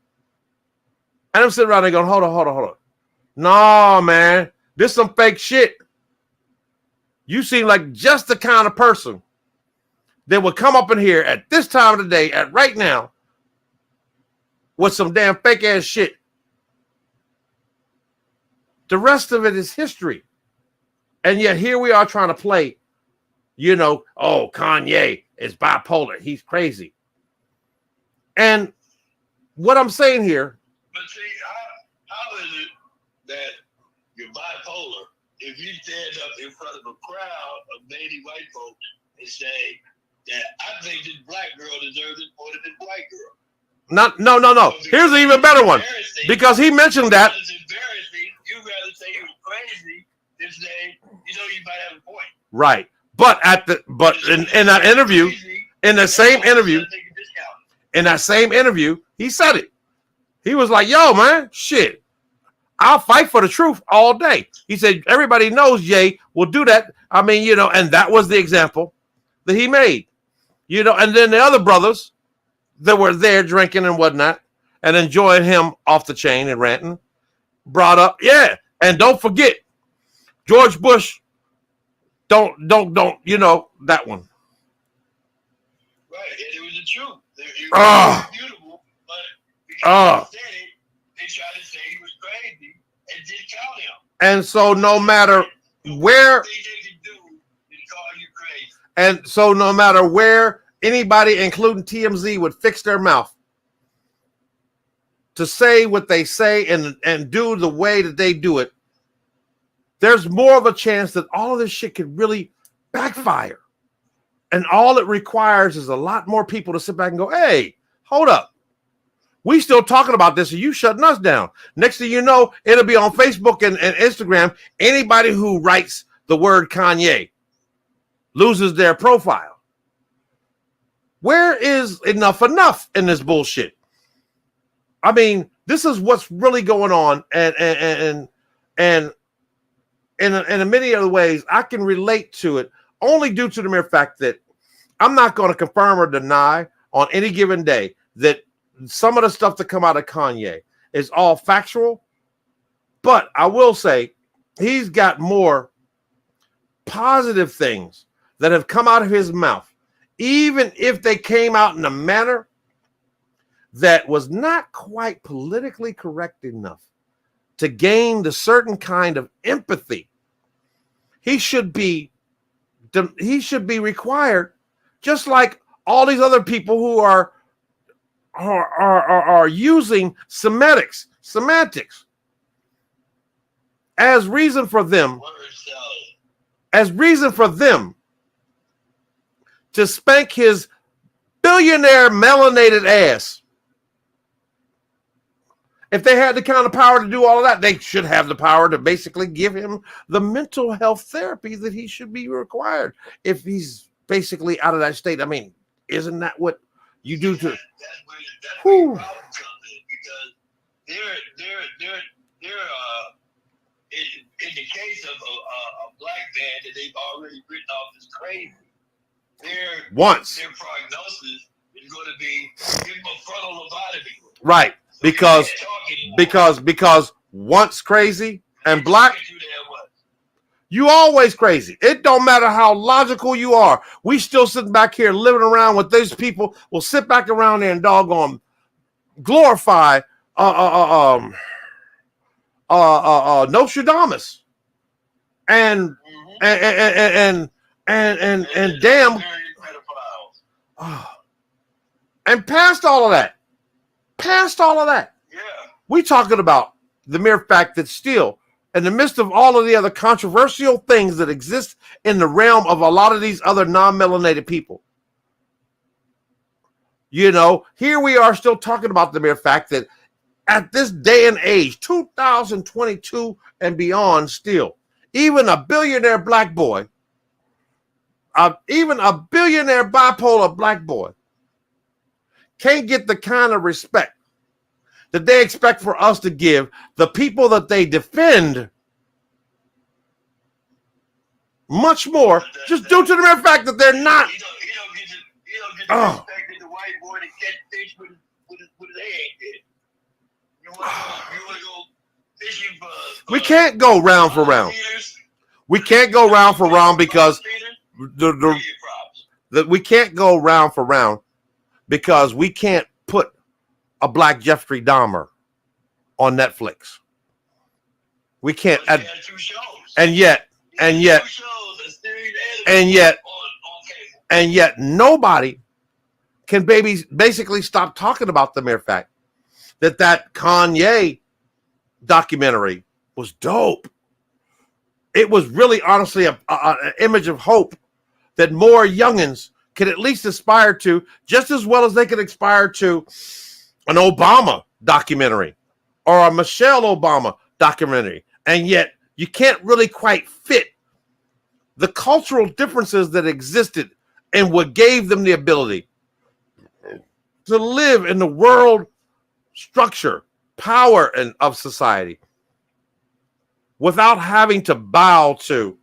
And I'm sitting around there going, hold on. No, man, this some fake shit. You seem like just the kind of person that would come up in here at this time of the day, at right now, with some damn fake ass shit. The rest of it is history. And yet here we are trying to play, you know, oh, Kanye is bipolar. He's crazy. And what I'm saying here. But see, how is it that you're bipolar if you stand up in front of a crowd of mainly white folks and say that I think this black girl deserves it more than this white girl? No. Here's an even better one. Because he mentioned that. It's embarrassing. You'd rather say he was crazy than say, you know, you might have a point. Right. But in that interview, in that same interview, he said it. He was like, yo, man, shit. I'll fight for the truth all day. He said, everybody knows Ye will do that. I mean, you know, and that was the example that he made. You know, and then the other brothers that were there drinking and whatnot and enjoying him off the chain and ranting brought up, yeah. And don't forget, George Bush, don't, you know, that one. Right, and it was the truth. It was beautiful, but because he said it, they tried to say he was crazy and didn't count him. And so no matter where, and so no matter where anybody, including TMZ, would fix their mouth to say what they say and do the way that they do it, there's more of a chance that all of this shit could really backfire. And all it requires is a lot more people to sit back and go, hey, hold up. We still talking about this and you shutting us down. Next thing you know, it'll be on Facebook and Instagram. Anybody who writes the word Kanye loses their profile. Where is enough in this bullshit? I mean, this is what's really going on. And in many other ways, I can relate to it only due to the mere fact that I'm not going to confirm or deny on any given day that some of the stuff that come out of Kanye is all factual. But I will say he's got more positive things that have come out of his mouth, even if they came out in a manner that was not quite politically correct enough to gain the certain kind of empathy. He should be required, just like all these other people who are using semantics as reason for them to spank his billionaire melanated ass. If they had the kind of power to do all of that, they should have the power to basically give him the mental health therapy that he should be required if he's basically out of that state. I mean, isn't that what you do to? That's where the problem comes in, because they're in the case of a black man that they've already written off as crazy. Their prognosis is going to be give him a frontal lobotomy. Right. Because once crazy and black, you always crazy. It don't matter how logical you are. We still sitting back here living around with these people. Will sit back around there and doggone glorify Nostradamus and damn and past all of that. Yeah. We talking about the mere fact that still, in the midst of all of the other controversial things that exist in the realm of a lot of these other non-melanated people, you know, here we are still talking about the mere fact that at this day and age, 2022 and beyond, still, even a billionaire black boy, even a billionaire bipolar black boy can't get the kind of respect that they expect for us to give the people that they defend, much more, just due to the mere fact that they're not. He don't get the respect that the white boy that catch fish with his egg did. You want to go fishing for? We can't go round for round. We can't go round for round because we can't go round for round because we can't put a Black Jeffrey Dahmer on Netflix. We can't. And yet nobody can basically stop talking about the mere fact that Kanye documentary was dope. It was really honestly an image of hope that more youngins could at least aspire to, just as well as they could aspire to an Obama documentary or a Michelle Obama documentary. And yet you can't really quite fit the cultural differences that existed and what gave them the ability to live in the world structure, power, and of society without having to bow to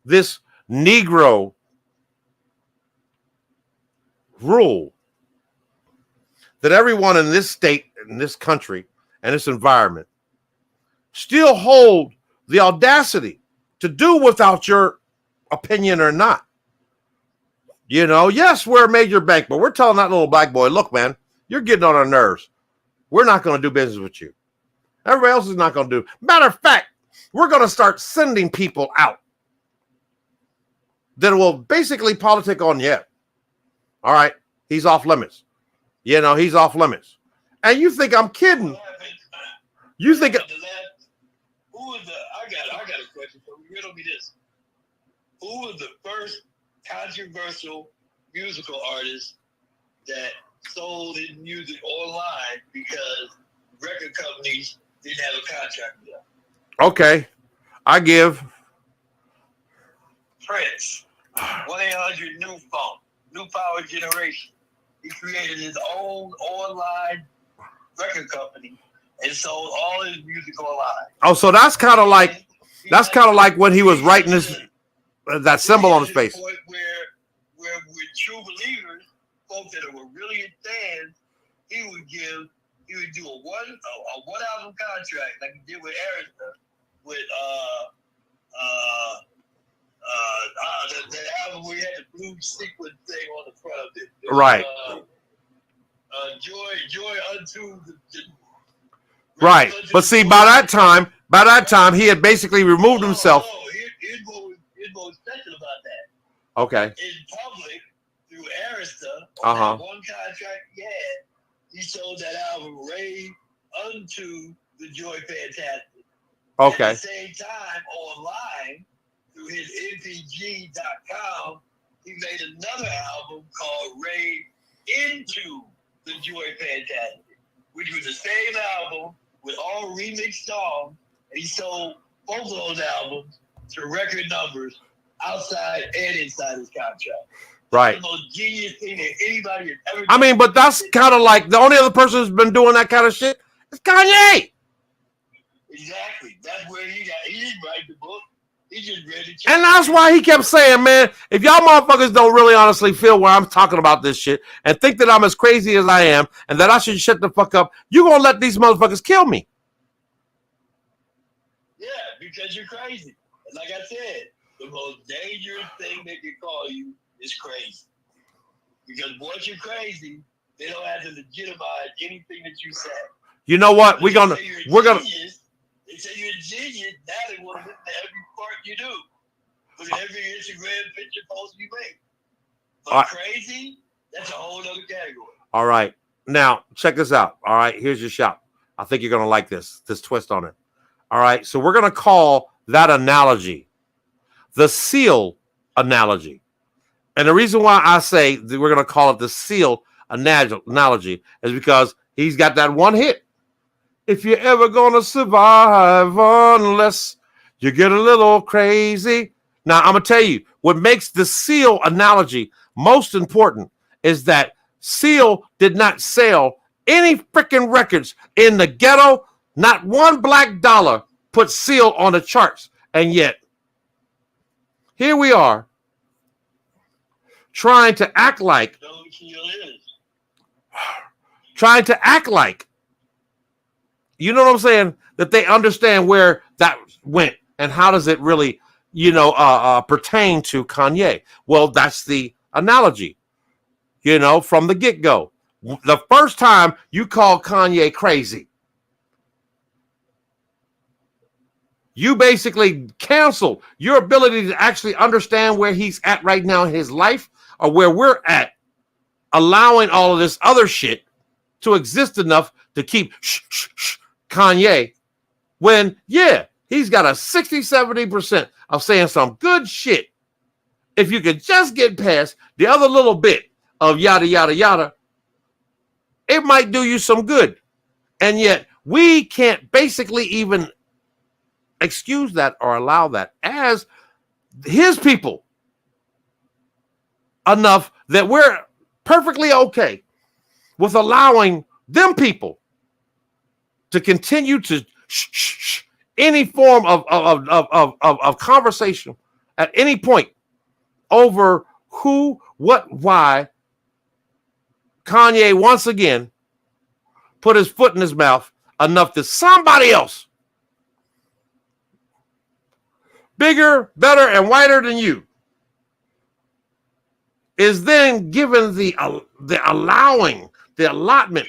this Negro rule that everyone in this state, in this country, and this environment still hold the audacity to do without your opinion or not. You know, yes, we're a major bank, but we're telling that little black boy, look, man, you're getting on our nerves. We're not going to do business with you. Everybody else is not going to do. Matter of fact, we're going to start sending people out that will basically politic on you. All right, he's off limits. You know, he's off limits. And you think I'm kidding. You think... Who was I got a question for you. Riddle me this. Who was the first controversial musical artist that sold his music online because record companies didn't have a contract with them? Okay, I give Prince. 1-800 New Phone, New Power Generation. He created his own online record company and sold all his music online. Oh, so that's kind of like when he was writing that symbol on his face. Where with true believers, folks that were really fans, he would do a one album contract like he did with Arista, with the album where he had the blue sequin thing on the front of it. Right. Joy unto the right. But see, by that time, he had basically removed himself. Here's what was special about that. Okay. In public, through Arista, on that one contract he had, he sold that album Ray unto the Joy Fantastic. Okay. At the same time, online, through his NPG.com, he made another album called Ray into the Joy Fantastic, which was the same album with all remixed songs, and he sold both of those albums to record numbers outside and inside his contract. Right. That's the most genius thing that anybody has ever done. I mean, but that's kind of like the only other person who's been doing that kind of shit is Kanye. Exactly. That's where he didn't write the book. He just read it. And that's why he kept saying, man, if y'all motherfuckers don't really honestly feel where I'm talking about this shit and think that I'm as crazy as I am and that I should shut the fuck up, you gonna let these motherfuckers kill me. Yeah, because you're crazy. And like I said, the most dangerous thing they can call you is crazy. Because once you're crazy, they don't have to legitimize anything that you say. You know what? We're gonna. They say you're a genius. Now they want to listen to every part you do. Look at every Instagram picture post you make. But crazy, that's a whole other category. All right. Now, check this out. All right. Here's your shot. I think you're going to like this twist on it. All right. So we're going to call that analogy the seal analogy. And the reason why I say that we're going to call it the seal analogy is because he's got that one hit. If you're ever going to survive unless you get a little crazy. Now, I'm going to tell you what makes the seal analogy most important is that Seal did not sell any freaking records in the ghetto. Not one black dollar put Seal on the charts. And yet, here we are trying to act like you know what I'm saying? That they understand where that went and how does it really pertain to Kanye. Well, that's the analogy, from the get-go. The first time you call Kanye crazy, you basically canceled your ability to actually understand where he's at right now in his life, or where we're at, allowing all of this other shit to exist enough to keep Kanye, when, yeah, he's got a 60-70% of saying some good shit. If you could just get past the other little bit of yada, yada, yada, it might do you some good. And yet we can't basically even excuse that or allow that as his people enough that we're perfectly okay with allowing them people to continue to any form of conversation at any point over who, what, why Kanye once again put his foot in his mouth enough that somebody else bigger, better, and whiter than you is then given the allotment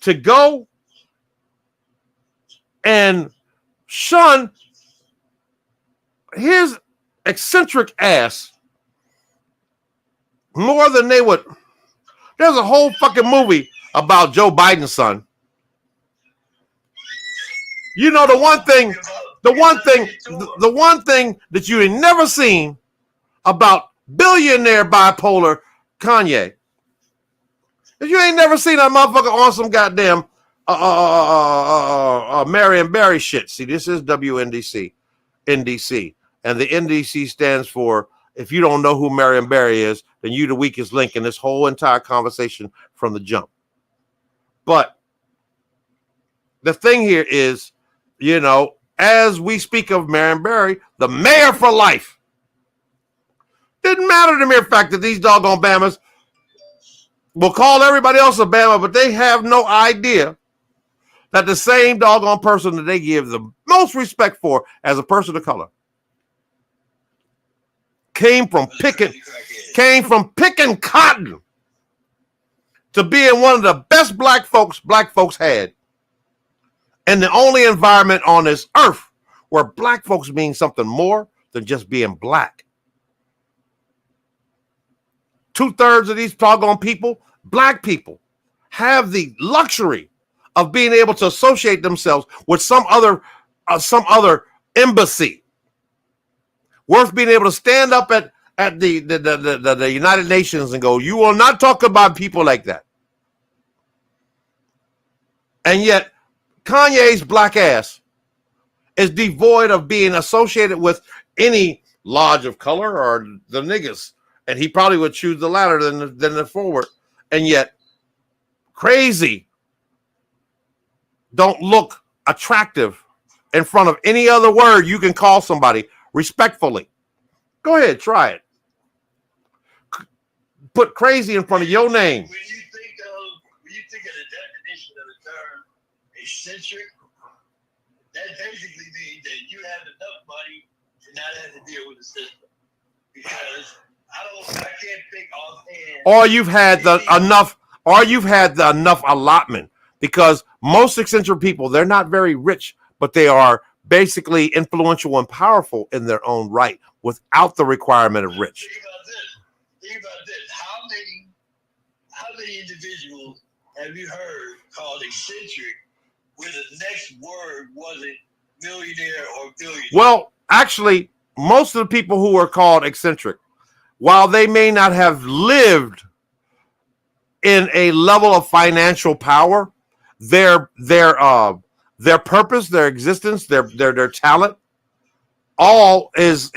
to go and shun his eccentric ass more than they would. There's a whole fucking movie about Joe Biden's son. The one thing that you ain't never seen about billionaire bipolar Kanye is you ain't never seen that motherfucker on some goddamn Marion Barry shit. See, this is WNDC, NDC, and the NDC stands for, if you don't know who Marion Barry is, then you the weakest link in this whole entire conversation from the jump. But the thing here is, as we speak of Marion Barry, the mayor for life. Didn't matter the mere fact that these doggone Bamas will call everybody else a Bama, but they have no idea that the same doggone person that they give the most respect for as a person of color came from picking cotton to being one of the best black folks had. And the only environment on this earth where black folks mean something more than just being black. 2/3 of these doggone people, black people, have the luxury of being able to associate themselves with some other embassy worth being able to stand up at the United Nations and go, you will not talk about people like that. And yet Kanye's black ass is devoid of being associated with any lodge of color or the niggas. And he probably would choose the latter than the forward. And yet crazy don't look attractive in front of any other word you can call somebody respectfully. Go ahead, try it. Put crazy in front of your name. When you think of the definition of the term eccentric, that basically means that you have enough money to not have to deal with the system. Because I can't think offhand. Or you've had the enough allotment, because most eccentric people, they're not very rich, but they are basically influential and powerful in their own right without the requirement of rich. Think about this. How many individuals have you heard called eccentric where the next word wasn't millionaire or billionaire? Well, actually, most of the people who are called eccentric, while they may not have lived in a level of financial power, their purpose, their existence, their talent, all is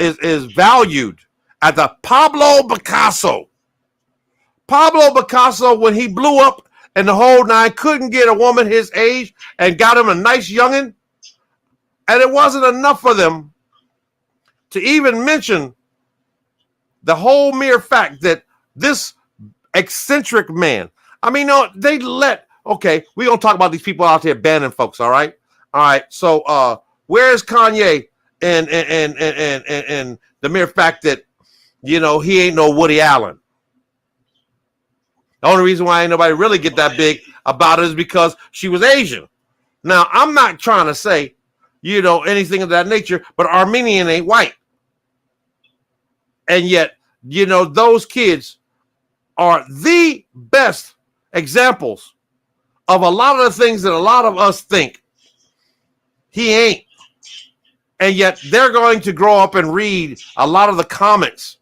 valued at the Pablo Picasso. Pablo Picasso, when he blew up and the whole nine, couldn't get a woman his age and got him a nice youngin', and it wasn't enough for them to even mention the whole mere fact that this eccentric man, we're going to talk about these people out there banning folks, all right? All right, so where's Kanye and the mere fact that, you know, he ain't no Woody Allen. The only reason why ain't nobody really get that big about it is because she was Asian. Now, I'm not trying to say, you know, anything of that nature, but Armenian ain't white. And yet, you know, those kids are the best examples of a lot of the things that a lot of us think he ain't. And yet they're going to grow up and read a lot of the comments,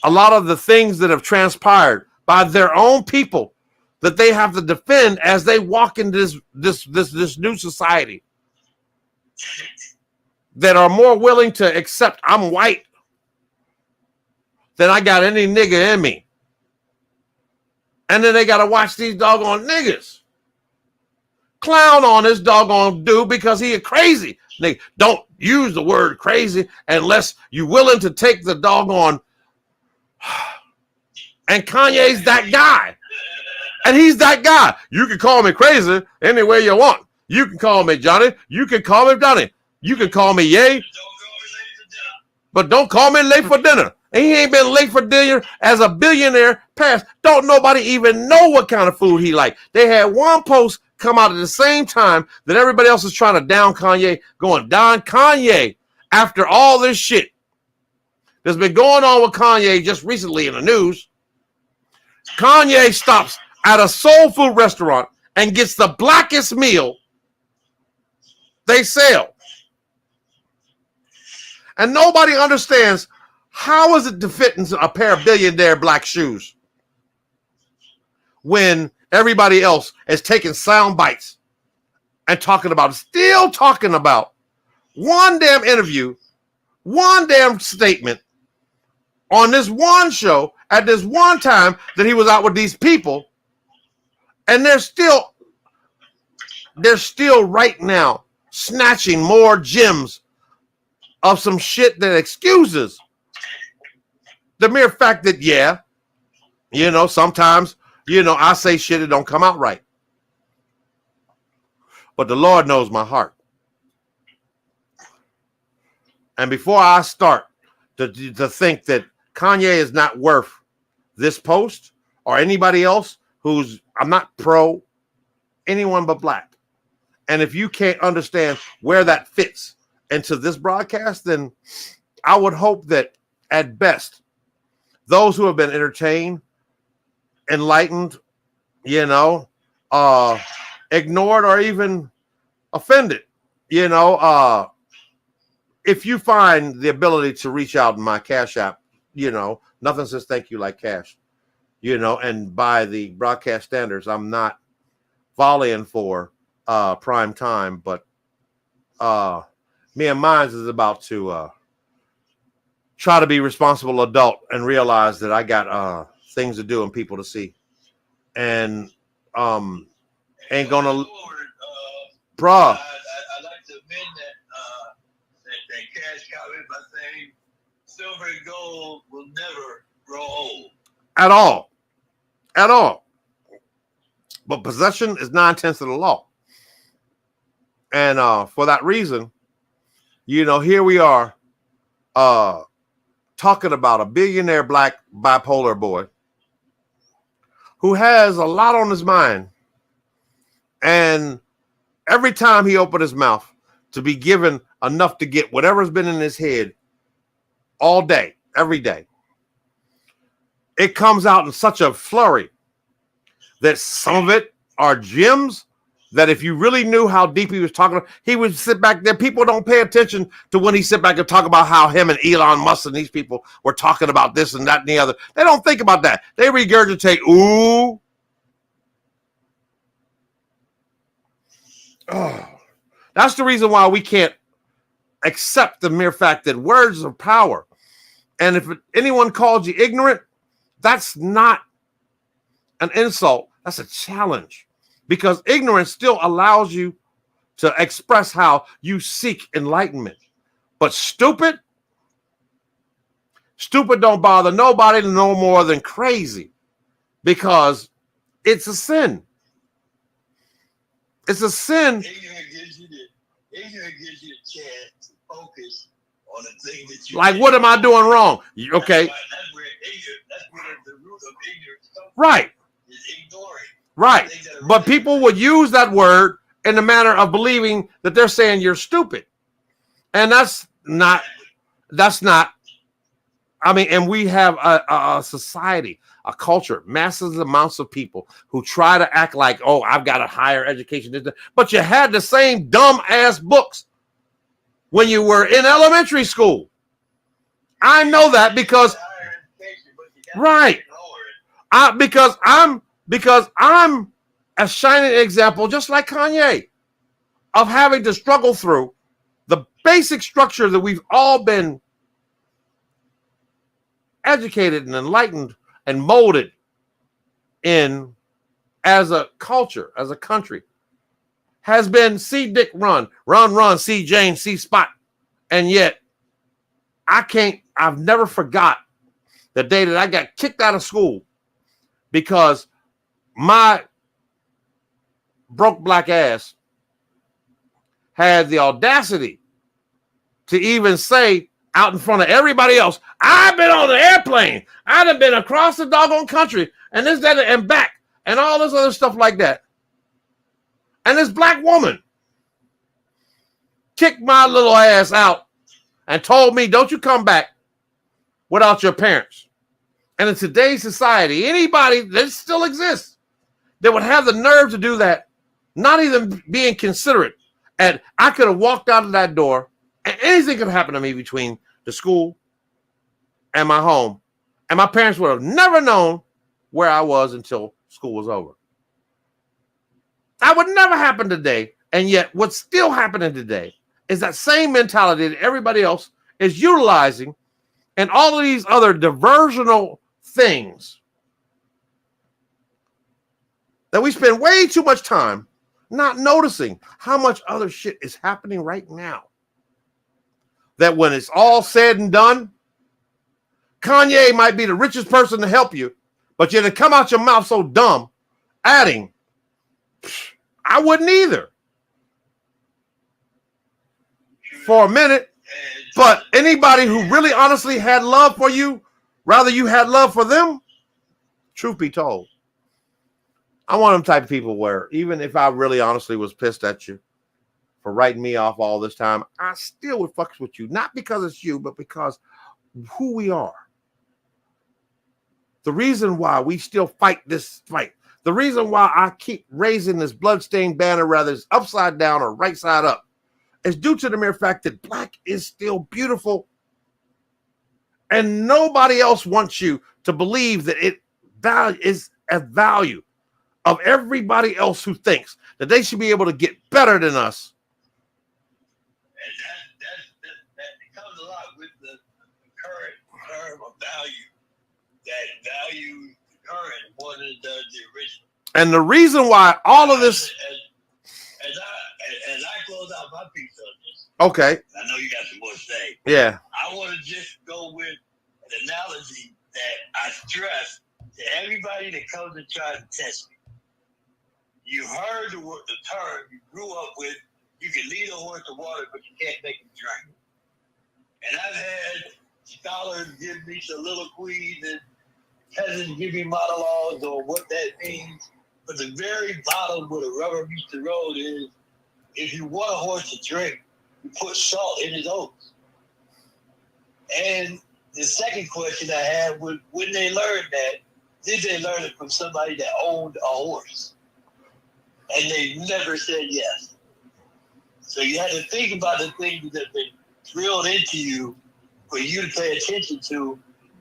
a lot of the things that have transpired by their own people that they have to defend as they walk into this new society, that are more willing to accept I'm white than I got any nigga in me. And then they got to watch these doggone niggas clown on this doggone dude because he is crazy. They don't use the word crazy unless you're willing to take the doggone. And Kanye's that guy. And he's that guy. You can call me crazy any way you want. You can call me Johnny. You can call me Donnie. You can call me Ye. But don't call me late for dinner. And he ain't been late for dinner as a billionaire past. Don't nobody even know what kind of food he like. They had one post come out at the same time that everybody else is trying to down Kanye, going down Kanye after all this shit that's been going on with Kanye just recently in the news. Kanye stops at a soul food restaurant and gets the blackest meal they sell. And nobody understands how is it to fit in a pair of billionaire black shoes when everybody else is taking sound bites and still talking about one damn interview, one damn statement on this one show at this one time that he was out with these people. And they're still right now snatching more gems of some shit that excuses the mere fact that, yeah, you know, sometimes, you know, I say shit that don't come out right. But the Lord knows my heart. And before I start to think that Kanye is not worth this post or anybody else I'm not pro anyone but black. And if you can't understand where that fits into this broadcast, then I would hope that at best, those who have been entertained, enlightened, you know, ignored or even offended, you know, if you find the ability to reach out in my Cash App, you know, nothing says thank you like cash, you know, and by the broadcast standards, I'm not volleying for prime time, but me and Mines is about to try to be responsible adult and realize that I got things to do and people to see, and ain't gonna bruh. I'd like to amend that cash comment by saying silver and gold will never grow old. At all. But possession is 9/10 of the law. And for that reason, you know, here we are talking about a billionaire black bipolar boy who has a lot on his mind. And every time he opened his mouth to be given enough to get whatever's been in his head all day, every day, it comes out in such a flurry that some of it are gems that if you really knew how deep he was talking, he would sit back there. People don't pay attention to when he sit back and talk about how him and Elon Musk and these people were talking about this and that and the other. They don't think about that. They regurgitate, ooh. Oh, that's the reason why we can't accept the mere fact that words are power. And if anyone calls you ignorant, that's not an insult. That's a challenge, because ignorance still allows you to express how you seek enlightenment. But stupid don't bother nobody no more than crazy, because it's a sin. It's a sin. Ignorance gives you the chance to focus on the thing that you like, did. what am I doing wrong? Okay. That's where the root of ignorance comes from. Right. Is ignoring. Right. But people would use that word in the manner of believing that they're saying you're stupid. And that's not, I mean, and we have a society, a culture, massive amounts of people who try to act like, oh, I've got a higher education. But you had the same dumb ass books when you were in elementary school. I know that because, right. Because I'm a shining example, just like Kanye, of having to struggle through the basic structure that we've all been educated and enlightened and molded in as a culture, as a country, has been see Dick run, see Jane, see Spot. And yet I've never forgot the day that I got kicked out of school because my broke black ass had the audacity to even say out in front of everybody else, I've been on an airplane. I'd have been across the doggone country and this, that, and back and all this other stuff like that. And this black woman kicked my little ass out and told me, don't you come back without your parents. And in today's society, anybody that still exists that would have the nerve to do that, not even being considerate. And I could have walked out of that door and anything could happen to me between the school and my home. And my parents would have never known where I was until school was over. That would never happen today. And yet what's still happening today is that same mentality that everybody else is utilizing and all of these other diversional things that we spend way too much time not noticing how much other shit is happening right now. That when it's all said and done, Kanye might be the richest person to help you, but you had to come out your mouth so dumb, adding, I wouldn't either. For a minute. But anybody who really honestly had love for you, rather you had love for them, truth be told, I'm one of them type of people where even if I really honestly was pissed at you for writing me off all this time, I still would fuck with you. Not because it's you, but because who we are. The reason why we still fight this fight, the reason why I keep raising this bloodstained banner, whether it's upside down or right side up, is due to the mere fact that black is still beautiful. And nobody else wants you to believe that it is a value of everybody else who thinks that they should be able to get better than us. And that comes a lot with the current term of value. That value the current more than it does the original. And the reason why all of this... As I close out my piece on this, okay. I know you got some more to say. Yeah. I want to just go with an analogy that I stress to everybody that comes and tries to test me. You heard the term you grew up with, you can lead a horse to water, but you can't make him drink. And I've had scholars give me soliloquies and peasants give me monologues on what that means. But the very bottom where the rubber meets the road is, if you want a horse to drink, you put salt in his oats. And the second question I had was, when they learned that, did they learn it from somebody that owned a horse? And they never said yes. So you had to think about the things that have been drilled into you for you to pay attention to,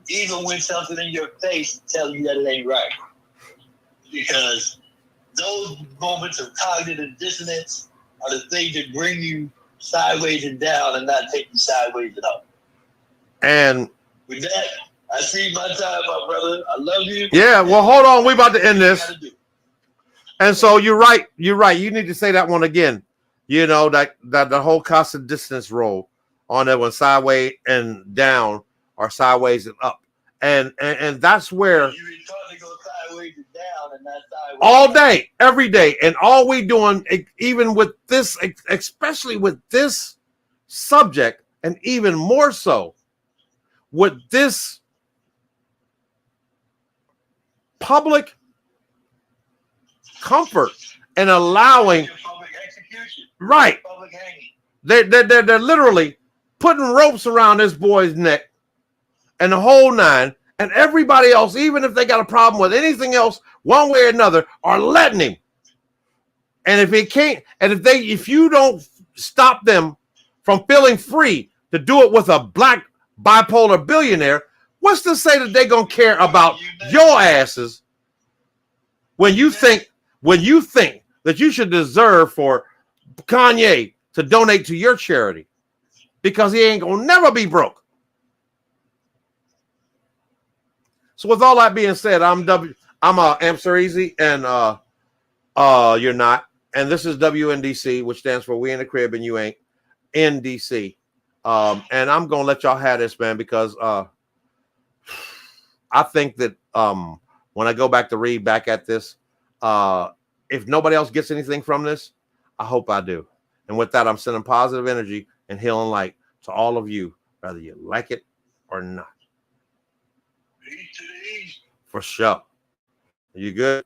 even when something in your face tells you that it ain't right. Because those moments of cognitive dissonance are the things that bring you sideways and down and not take you sideways and up. And with that, I see my time, my brother. I love you. Yeah, well, hold on. We're about to end this. And so you're right. You're right. You need to say that one again. You know, that the whole constant distance roll on that one, sideways and down or sideways and up. And that's where you been taught to go sideways and down and not sideways. All day, every day. And all we doing, even with this, especially with this subject and even more so with this public comfort and allowing public execution, right. public hanging. They're literally putting ropes around this boy's neck and the whole nine, and everybody else, even if they got a problem with anything else, one way or another, are letting him. And if he can't, and if you don't stop them from feeling free to do it with a black bipolar billionaire, what's to say that they're gonna care about your asses when you think that you should deserve for Kanye to donate to your charity because he ain't gonna never be broke. So with all that being said, I'm Amsar Easy, and you're not. And this is WNDC, which stands for We in the Crib and You Ain't, NDC. And I'm gonna let y'all have this, man, because I think that when I go back to read back at this, if nobody else gets anything from this, I hope I do. And with that, I'm sending positive energy and healing light to all of you, whether you like it or not. Peace to the east. For sure. You good?